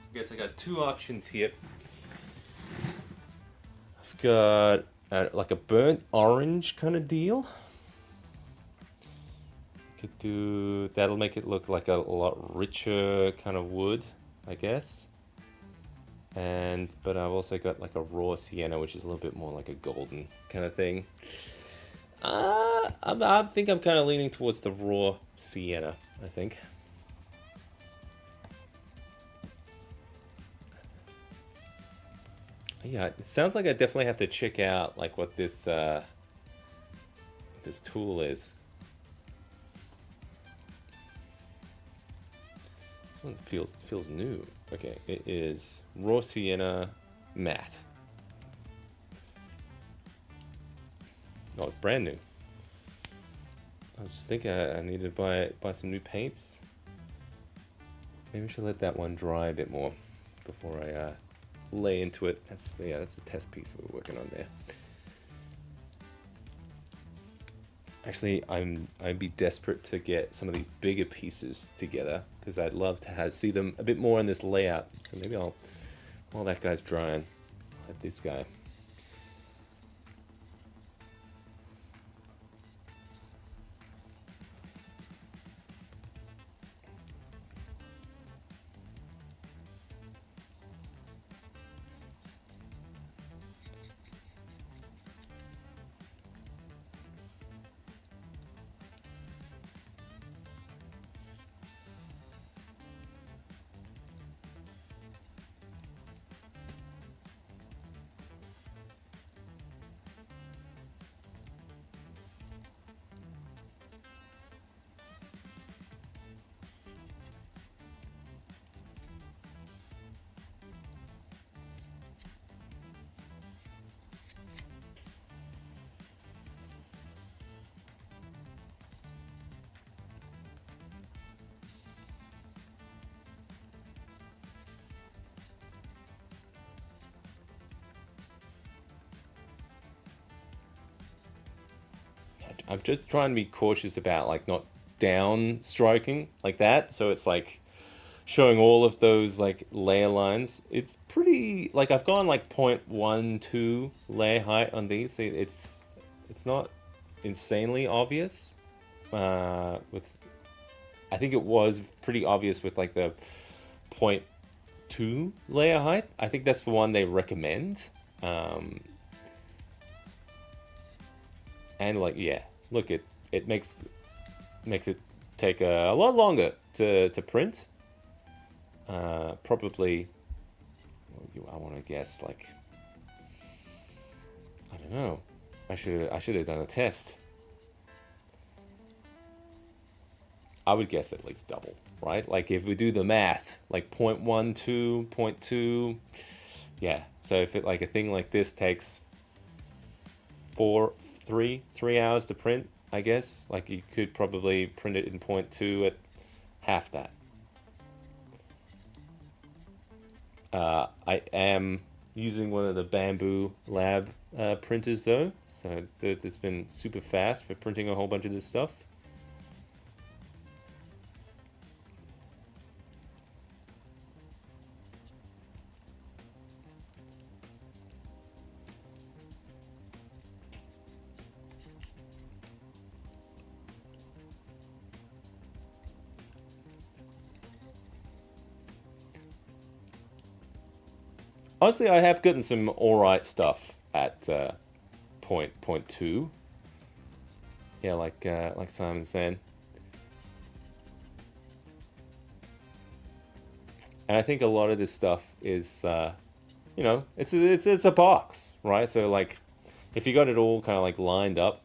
Speaker 1: I guess I got two options here. I've got like a burnt orange kind of deal. Could do that'll make it look like a lot richer kind of wood, I guess. But I've also got like a raw sienna, which is a little bit more like a golden kind of thing. I think I'm kind of leaning towards the raw sienna, I think. Yeah, it sounds like I definitely have to check out like what this this tool is. This one feels new. Okay, it is raw sienna matte. Oh, it's brand new. I was just thinking I need to buy some new paints. Maybe I should let that one dry a bit more before I lay into it. That's the test piece we're working on there. Actually, I'd be desperate to get some of these bigger pieces together because I'd love to see them a bit more in this layout. So maybe while that guy's drying, I'll let this guy. I'm just trying to be cautious about like not down striking like that. So it's like showing all of those like layer lines. It's pretty like I've gone like 0.12 layer height on these. It's not insanely obvious. With I think it was pretty obvious with like the 0.2 layer height. I think that's the one they recommend. And like yeah, look it makes it take a lot longer to print. Probably, I want to guess like I don't know. I should have done a test. I would guess at least double, right? Like if we do the math, like 0.12, 0.2, yeah. So if it like a thing like this takes 3 hours to print, I guess like you could probably print it in 0.2 at half that. I am using one of the Bamboo Lab printers though, so it's been super fast for printing a whole bunch of this stuff. Honestly, I have gotten some alright stuff at point two. Yeah, like Simon said, and I think a lot of this stuff is, it's a box, right? So like, if you got it all kind of like lined up,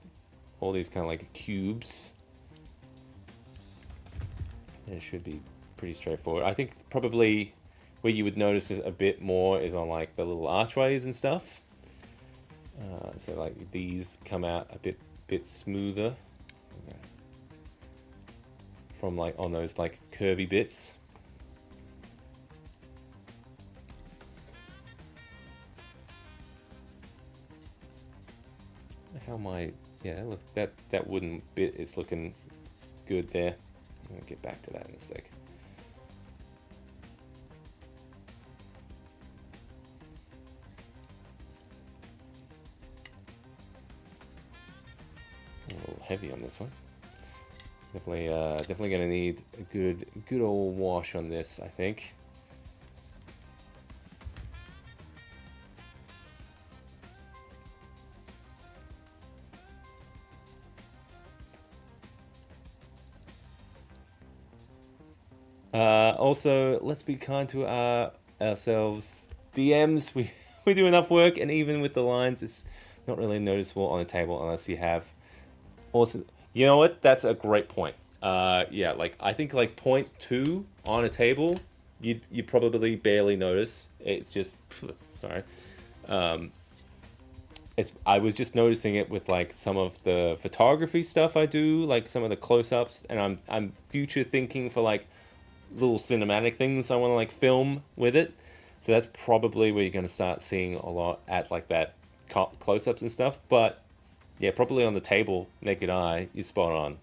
Speaker 1: all these kind of like cubes, it should be pretty straightforward. I think probably where you would notice it a bit more is on like the little archways and stuff. So like these come out a bit smoother from like on those like curvy bits. How my yeah look that wooden bit is looking good there. I'm gonna get back to that in a sec. A little heavy on this one. Definitely gonna need a good old wash on this, I think. Also, let's be kind to ourselves. DMs, we do enough work, and even with the lines, it's not really noticeable on the table unless you have. Also, you know what? That's a great point. Yeah, like I think like 0.2 on a table, you probably barely notice. It's just sorry. I was just noticing it with like some of the photography stuff I do, like some of the close-ups, and I'm future thinking for like little cinematic things I want to like film with it. So that's probably where you're going to start seeing a lot at like that close-ups and stuff. But yeah, probably on the table, naked eye, you're spot on.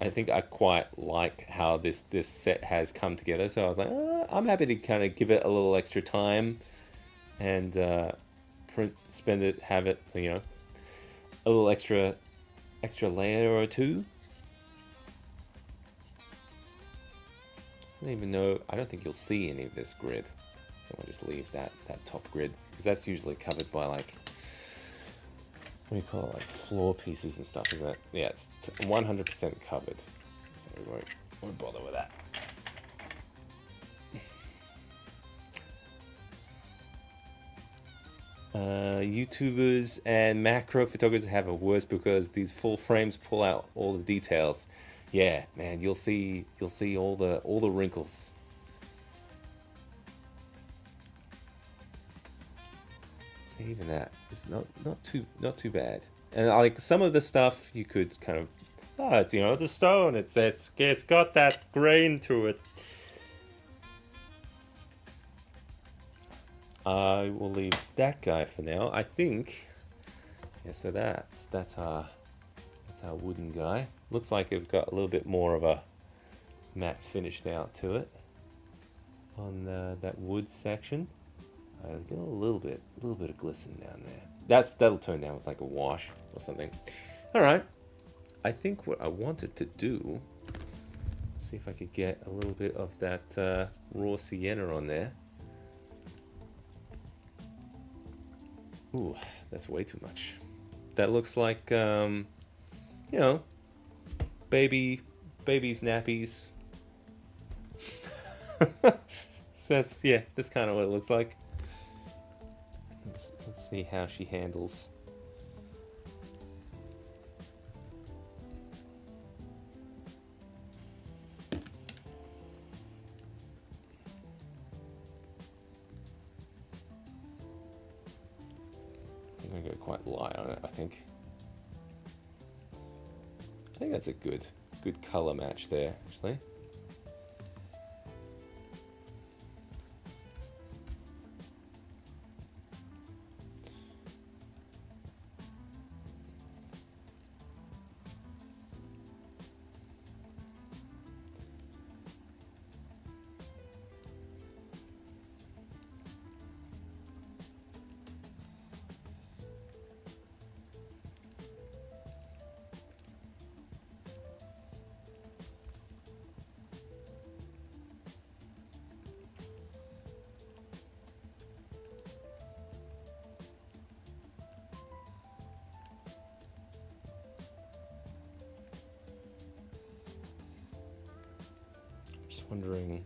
Speaker 1: I think I quite like how this set has come together. So I was like, I'm happy to kind of give it a little extra time and spend it, have it, a little extra layer or two. I don't even know. I don't think you'll see any of this grid, so I'll just leave that top grid because that's usually covered by like what do you call it, like floor pieces and stuff, isn't it? Yeah, it's 100% covered, so we won't bother with that. YouTubers and macro photographers have it worse because these full frames pull out all the details. Yeah, man, you'll see all the wrinkles. Even that is not too bad. And like some of the stuff you could kind of it's the stone, it's got that grain to it. I will leave that guy for now. I think. Yeah, so that's our wooden guy. Looks like we've got a little bit more of a matte finish now to it on that wood section. Get a little bit of glisten down there. That'll tone down with like a wash or something. All right. I think what I wanted to do. See if I could get a little bit of that raw sienna on there. Ooh, that's way too much. That looks like, you know, baby's nappies. So that's kind of what it looks like. Let's see how she handles. I'm gonna go quite light on it, I think. I think that's a good color match there, actually. Just wondering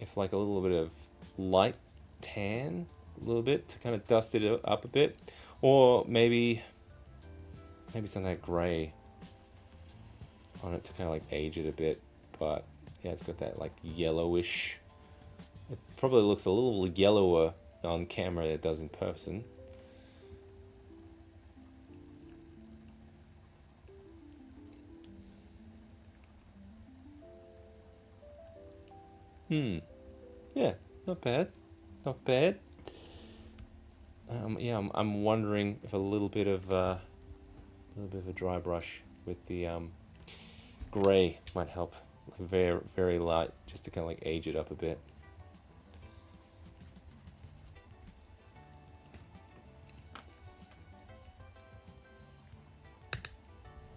Speaker 1: if like a little bit of light tan, a little bit to kind of dust it up a bit, or maybe some like gray on it to kind of like age it a bit. But yeah, it's got that like yellowish. It probably looks a little yellower on camera than it does in person. Yeah, not bad. Not bad. Yeah, I'm wondering if a little bit of a dry brush with the gray might help. Like very, very light, just to kind of like age it up a bit.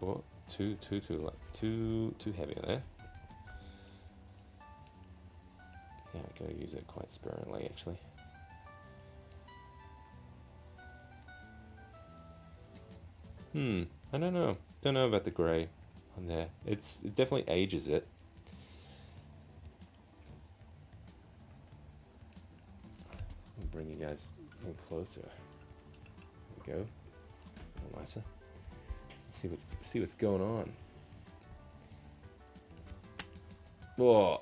Speaker 1: Oh, too heavy on there. Yeah, I gotta use it quite sparingly, actually. I don't know. Don't know about the grey on there. It definitely ages it. Let me bring you guys in closer. There we go. A little nicer. Let's see what's going on. Whoa.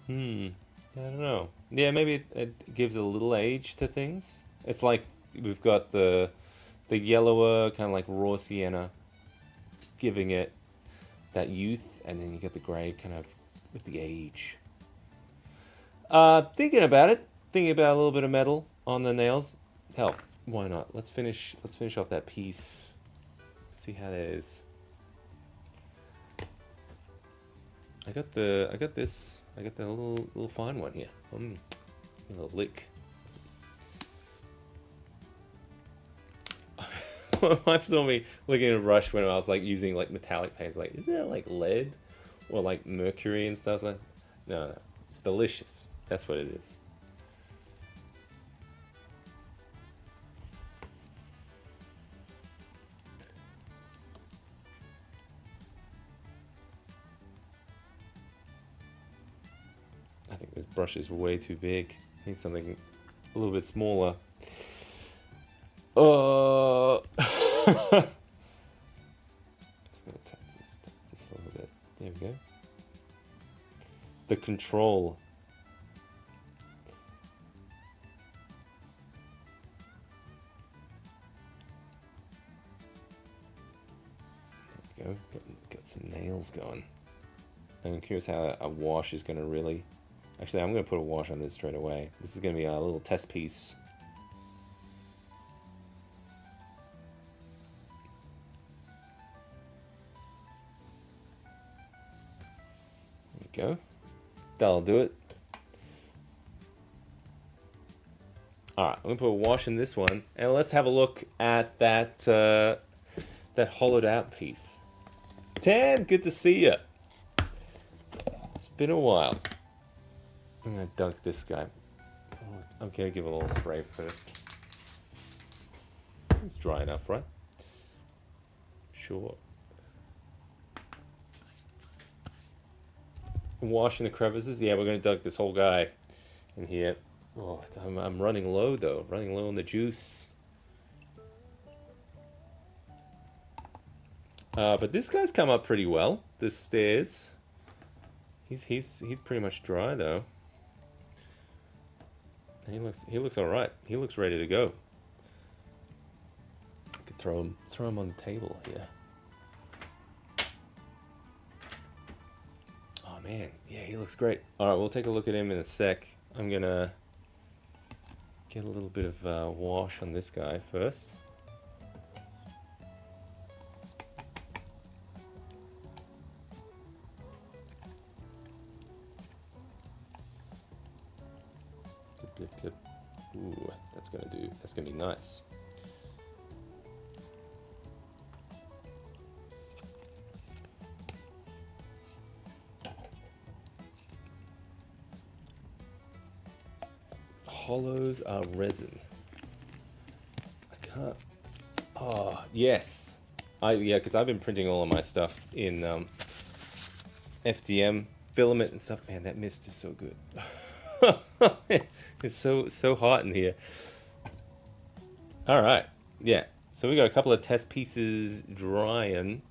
Speaker 1: I don't know. Yeah, maybe it gives a little age to things. It's like we've got the yellower kind of like raw sienna, giving it that youth, and then you get the grey kind of with the age. Thinking about it, thinking about a little bit of metal on the nails. Hell, why not? Let's finish off that piece. See how that is. I got the little fine one here. A little lick. My wife saw me looking at a brush when I was like using like metallic paints. Like, is that like lead or like mercury and stuff? Like, no, it's delicious. That's what it is. I think this brush is way too big. I need something a little bit smaller. Just gonna tap this a little bit. There we go. the control. There we go. Got some nails going. I'm curious how a wash is going to really... Actually, I'm going to put a wash on this straight away. This is going to be a little test piece. There we go. That'll do it. Alright, I'm going to put a wash in this one. And let's have a look at that, that hollowed out piece. Tan, good to see you. It's been a while. I'm gonna dunk this guy. I'm gonna give it a little spray first. It's dry enough, right? Sure. Washing the crevices. Yeah, we're gonna dunk this whole guy in here. Oh, I'm running low though. Running low on the juice. But this guy's come up pretty well. The stairs. He's pretty much dry though. He looks all right. He looks ready to go. I could throw him on the table here. Oh man, yeah, he looks great. All right, we'll take a look at him in a sec. I'm gonna get a little bit of wash on this guy first. Ooh, that's gonna be nice. Hollows are resin. I can't. Oh, yes. Yeah, because I've been printing all of my stuff in FDM filament and stuff. Man, that mist is so good. It's so hot in here. All right, yeah. So we got a couple of test pieces drying.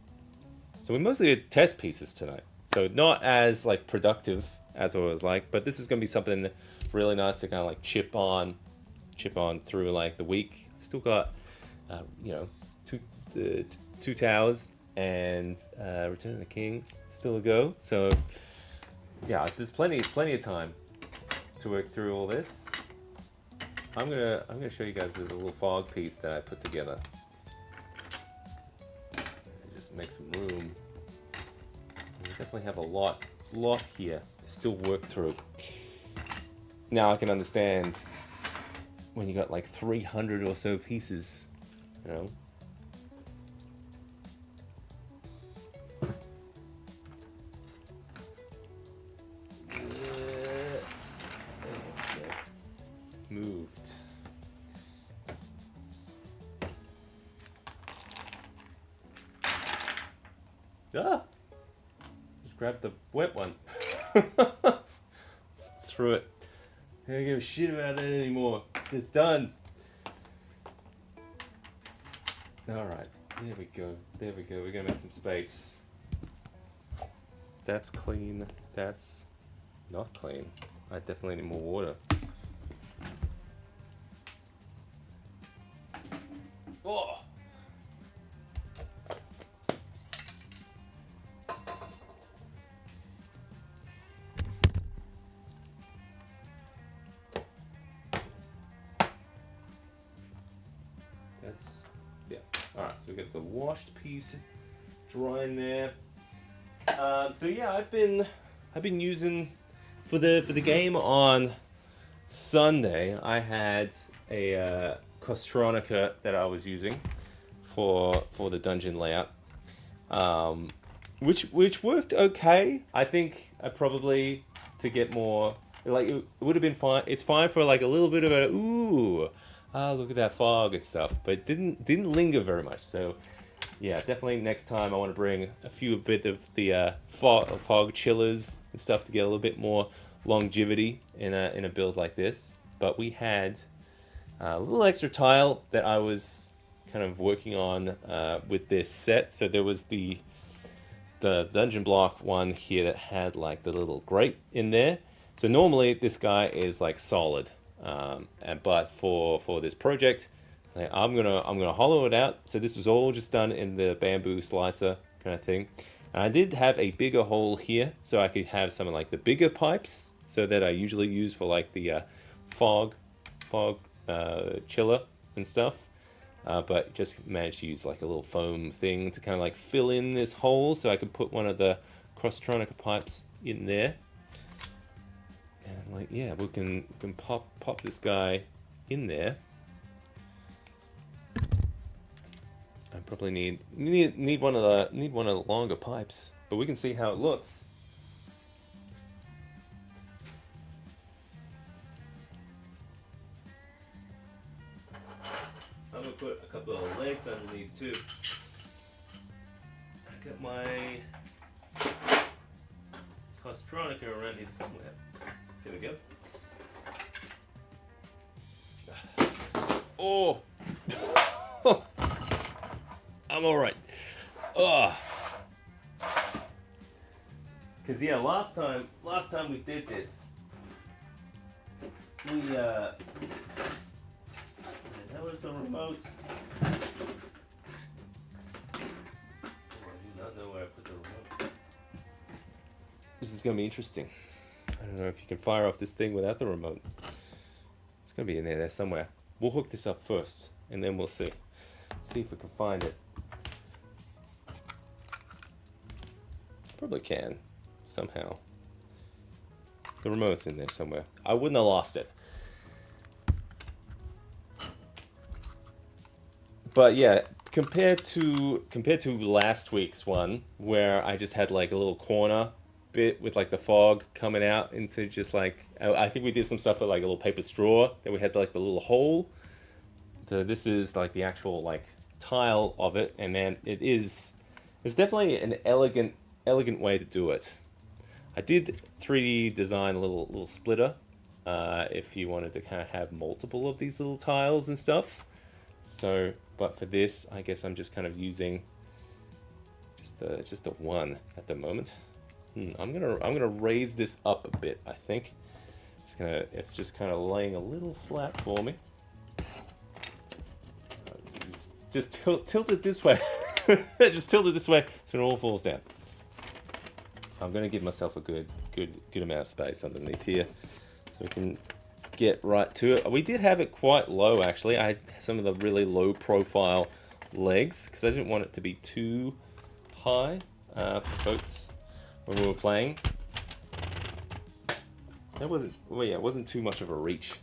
Speaker 1: So we mostly did test pieces tonight. So not as like productive as I was like, but this is gonna be something really nice to kind of like chip on through like the week. Still got you know, two towers and Return of the King still to go. So yeah, there's plenty of time to work through all this. I'm gonna show you guys the little fog piece that I put together. Just make some room. We definitely have a lot here to still work through. Now I can understand when you got like 300 or so pieces, you know. Moved. Ah! Just grabbed the wet one. Threw it. I don't give a shit about that anymore. It's done. Alright, there we go. There we go. We're gonna make some space. That's clean. That's not clean. I definitely need more water. Oh! That's, yeah. Alright, so we got the washed piece drying there. So yeah, I've been using for the game on Sunday. I had a Kostronica that I was using for the dungeon layout, which worked okay. I think I probably, to get more, like, it would have been fine. It's fine for like a little bit of a ooh, look at that fog and stuff, but it didn't linger very much. So yeah, definitely next time I want to bring a few bit of the fog chillers and stuff to get a little bit more longevity in a build like this. But we had a little extra tile that I was kind of working on with this set. So there was the the dungeon block one here that had like the little grate in there. So normally this guy is like solid, but for this project, like, I'm gonna hollow it out. So this was all just done in the bamboo slicer kind of thing. And I did have a bigger hole here, so I could have some of like the bigger pipes, so that I usually use for like the fog chiller and stuff. But just managed to use like a little foam thing to kind of like fill in this hole, so I could put one of the Crostronica pipes in there. And like, yeah, we can pop this guy in there. I probably need one of the longer pipes, but we can see how it looks. I'm gonna put a couple of legs underneath too. I got my Crostronica around here somewhere. There we go. Oh, I'm all right. Oh, cause yeah, last time we did this, we that was the remote. Oh, I do not know where I put the remote. This is gonna be interesting. I don't know if you can fire off this thing without the remote. It's gonna be in there somewhere. We'll hook this up first, and then we'll see. See if we can find it. Probably can, somehow. The remote's in there somewhere. I wouldn't have lost it. But yeah, compared to last week's one, where I just had like a little corner bit with like the fog coming out into just like, I think we did some stuff with like a little paper straw that we had like the little hole. So this is like the actual like tile of it, and then it's definitely an elegant way to do it. I did 3D design a little splitter, if you wanted to kind of have multiple of these little tiles and stuff. So, but for this, I guess I'm just kind of using just the one at the moment. I'm gonna raise this up a bit. I think it's just kind of laying a little flat for me. Just tilt it this way. Just tilt it this way so it all falls down. I'm gonna give myself a good amount of space underneath here, so we can get right to it. We did have it quite low actually. I had some of the really low profile legs because I didn't want it to be too high for folks when we were playing. It wasn't too much of a reach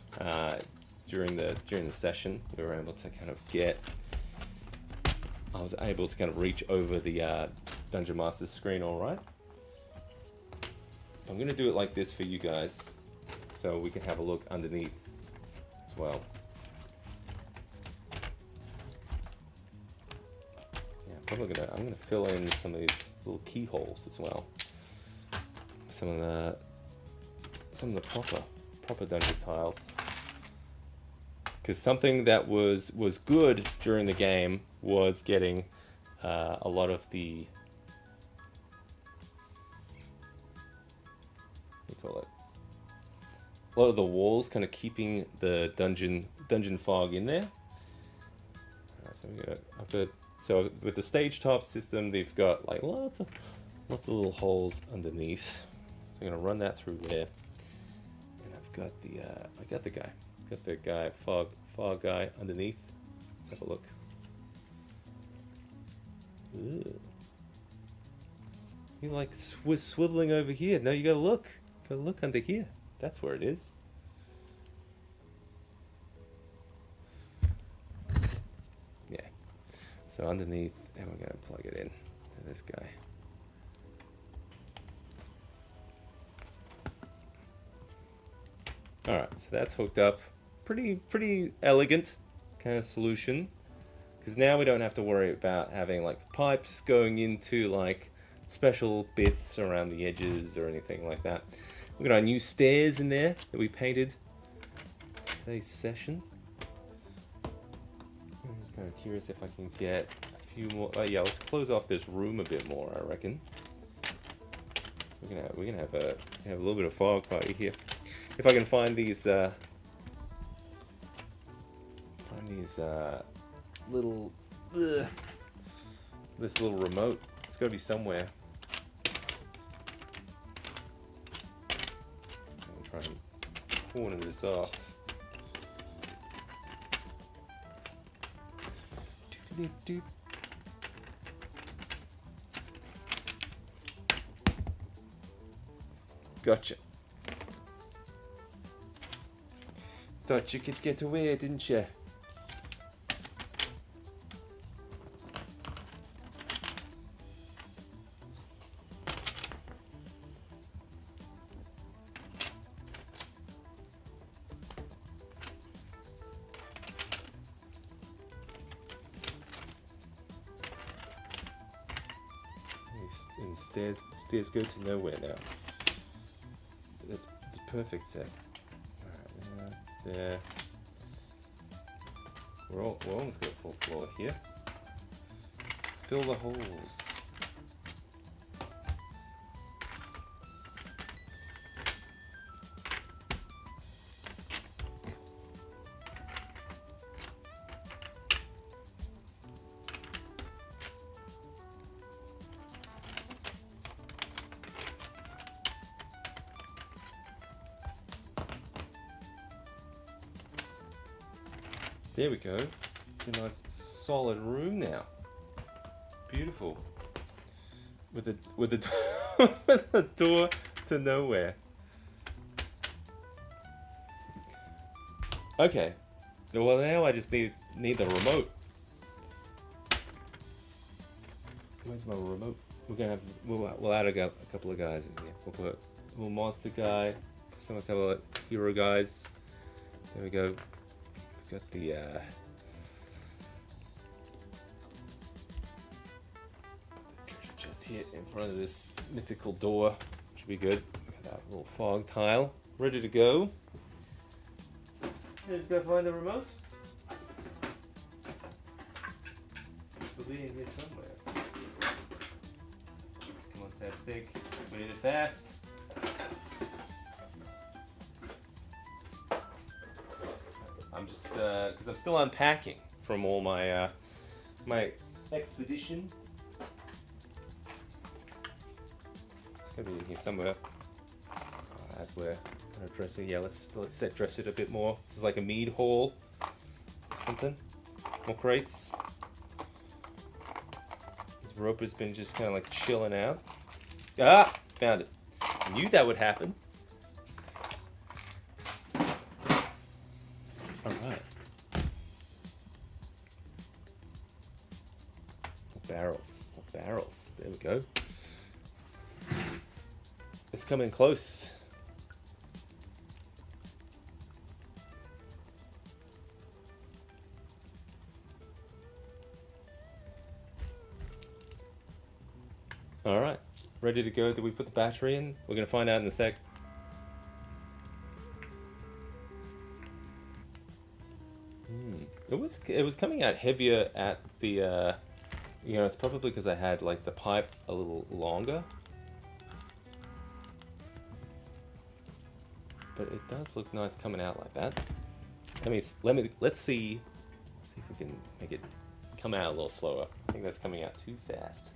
Speaker 1: during the session. We were able to kind of I was able to kind of reach over the Dungeon Master's screen all right. I'm going to do it like this for you guys, so we can have a look underneath as well. Yeah, I'm gonna fill in some of these little keyholes as well. Some of the proper dungeon tiles. Because something that was good during the game was getting a lot of the a lot of the walls kind of keeping the dungeon fog in there. So with the stage top system, they've got like lots of little holes underneath. So I'm gonna run that through there, and I've got the guy fog guy underneath. Let's have a look. Ooh. You like swiveling over here? No, you gotta look. Gotta look under here. That's where it is. Yeah. So underneath, and we're gonna plug it in to this guy. All right, so that's hooked up. Pretty elegant kind of solution, because now we don't have to worry about having like pipes going into like special bits around the edges or anything like that. We've got our new stairs in there that we painted today's session. I'm just kind of curious if I can get a few more. Yeah, let's close off this room a bit more, I reckon. So we're gonna have a little bit of fog party here. If I can find these little this little remote. It's got to be somewhere. I'll try and corner this off. Doop. Gotcha. Thought you could get away, didn't you? And stairs go to nowhere now. That's the perfect set. Alright, there. We're almost got a full floor here. Fill the holes. There we go. A nice solid room now. Beautiful. With a with a door to nowhere. Okay. Well, now I just need the remote. Where's my remote? We'll add a couple of guys in here. We'll put a little monster guy, a couple of hero guys. There we go. Got the just here in front of this mythical door. Should be good. Got that little fog tile ready to go. Just gotta find the remote. It'll be in here somewhere. Come on, Sad Pig. We need it fast. I'm just, because I'm still unpacking from all my my expedition. It's gonna be in here somewhere. As we're dressing, yeah. Let's set dress it a bit more. This is like a mead hall, something. More crates. This roper's been just kind of like chilling out. Ah, found it. I knew that would happen. Alright. Barrels. Barrels. There we go. It's coming close. Alright. Ready to go. Did we put the battery in? We're going to find out in a sec. It was coming out heavier at the, it's probably because I had like the pipe a little longer. But it does look nice coming out like that. Let's see if we can make it come out a little slower. I think that's coming out too fast.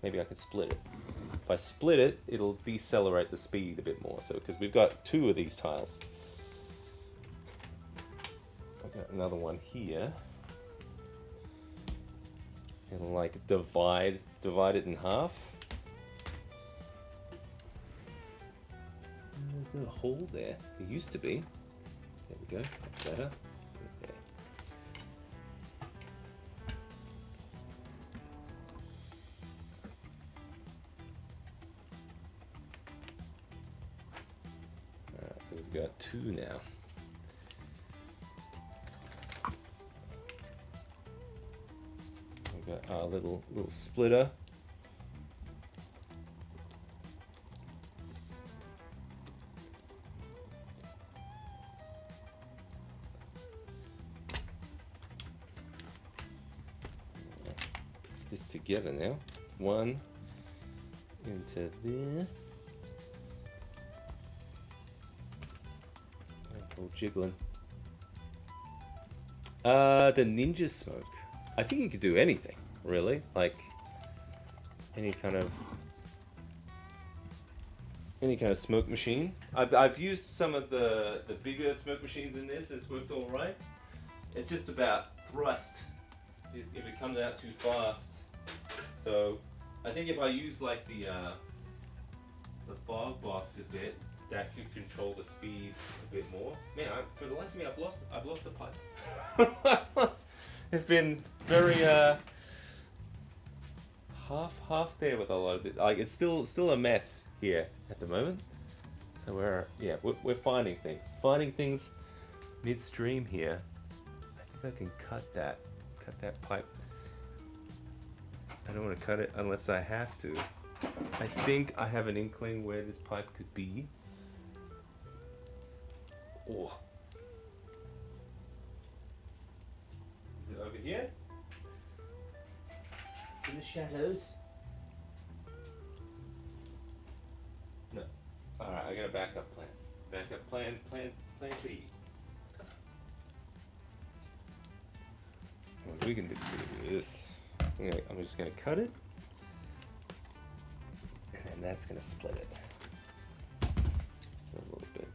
Speaker 1: Maybe I could split it. If I split it, it'll decelerate the speed a bit more. So because we've got 2 of these tiles. Got another one here. It'll like divide it in half. There's no hole there. There used to be. There we go. That's better. Okay. Alright, so we've got 2 now. Got our little splitter. this together now. It's one into there. It's all jiggling. The Ninja Smoke. I think you could do anything, really. Like any kind of smoke machine. I've used some of the bigger smoke machines in this, and it's worked all right. It's just about thrust. If it comes out too fast. So I think if I used like the fog box a bit, that could control the speed a bit more. Man, for the life of me, I've lost the pipe. It's been very half there with a lot of it. Like it's still a mess here at the moment. So we're finding things midstream here. I think I can cut that pipe. I don't want to cut it unless I have to. I think I have an inkling where this pipe could be. Oh. Is it over here? In the shadows? No. Alright, I got a backup plan. Plan B. What we can do is I'm just going to cut it, and then that's going to split it. Just a little bit.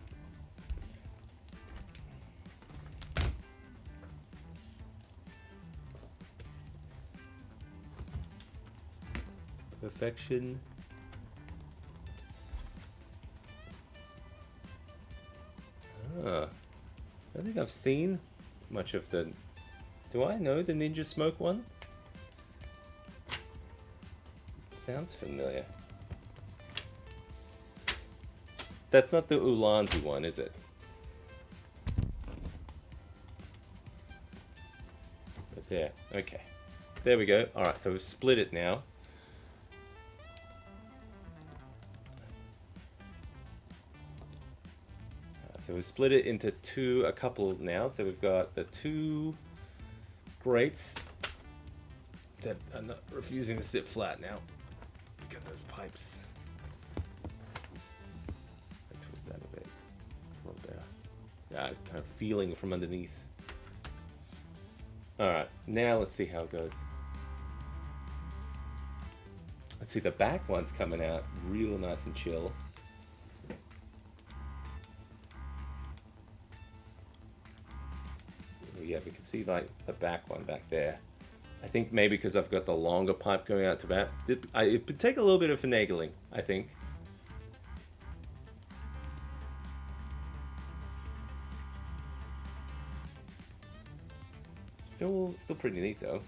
Speaker 1: Perfection. I don't think I've seen much of the... Do I know the Ninja Smoke one? Sounds familiar. That's not the Ulanzi one, is it? But there, okay. There we go. Alright, so we've split it now. So we've split it into a couple now. So we've got the two grates that are not refusing to sit flat now. Got those pipes. I twist that a bit. It's a little better. Yeah, kind of feeling from underneath. Alright, now let's see how it goes. Let's see, the back one's coming out real nice and chill. Yeah, we can see like the back one back there. I think maybe because I've got the longer pipe going out to back. It would take a little bit of finagling, I think. Still pretty neat though.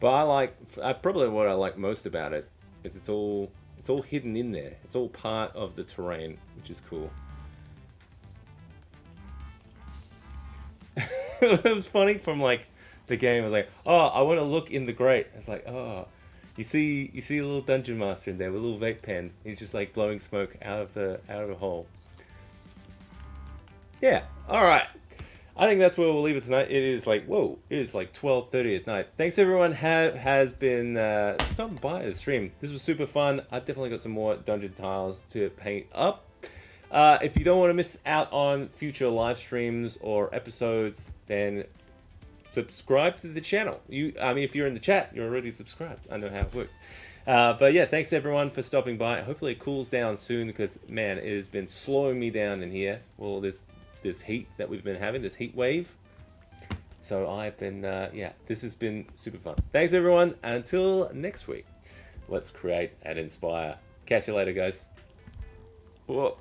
Speaker 1: But probably what I like most about it is it's all hidden in there. It's all part of the terrain, which is cool. It was funny from like the game. I was like, oh, I want to look in the grate. It's like, oh, you see a little dungeon master in there with a little vape pen. He's just like blowing smoke out of the hole. Yeah. All right. I think that's where we'll leave it tonight. It is like 12:30 at night. Thanks everyone has been stopping by the stream. This was super fun. I've definitely got some more dungeon tiles to paint up. If you don't want to miss out on future live streams or episodes, then subscribe to the channel. If you're in the chat, you're already subscribed. I know how it works. But yeah, thanks everyone for stopping by. Hopefully it cools down soon because man, it has been slowing me down in here. Well, this heat that we've been having, this heat wave. So I've been, this has been super fun. Thanks everyone. Until next week, let's create and inspire. Catch you later, guys. Whoa.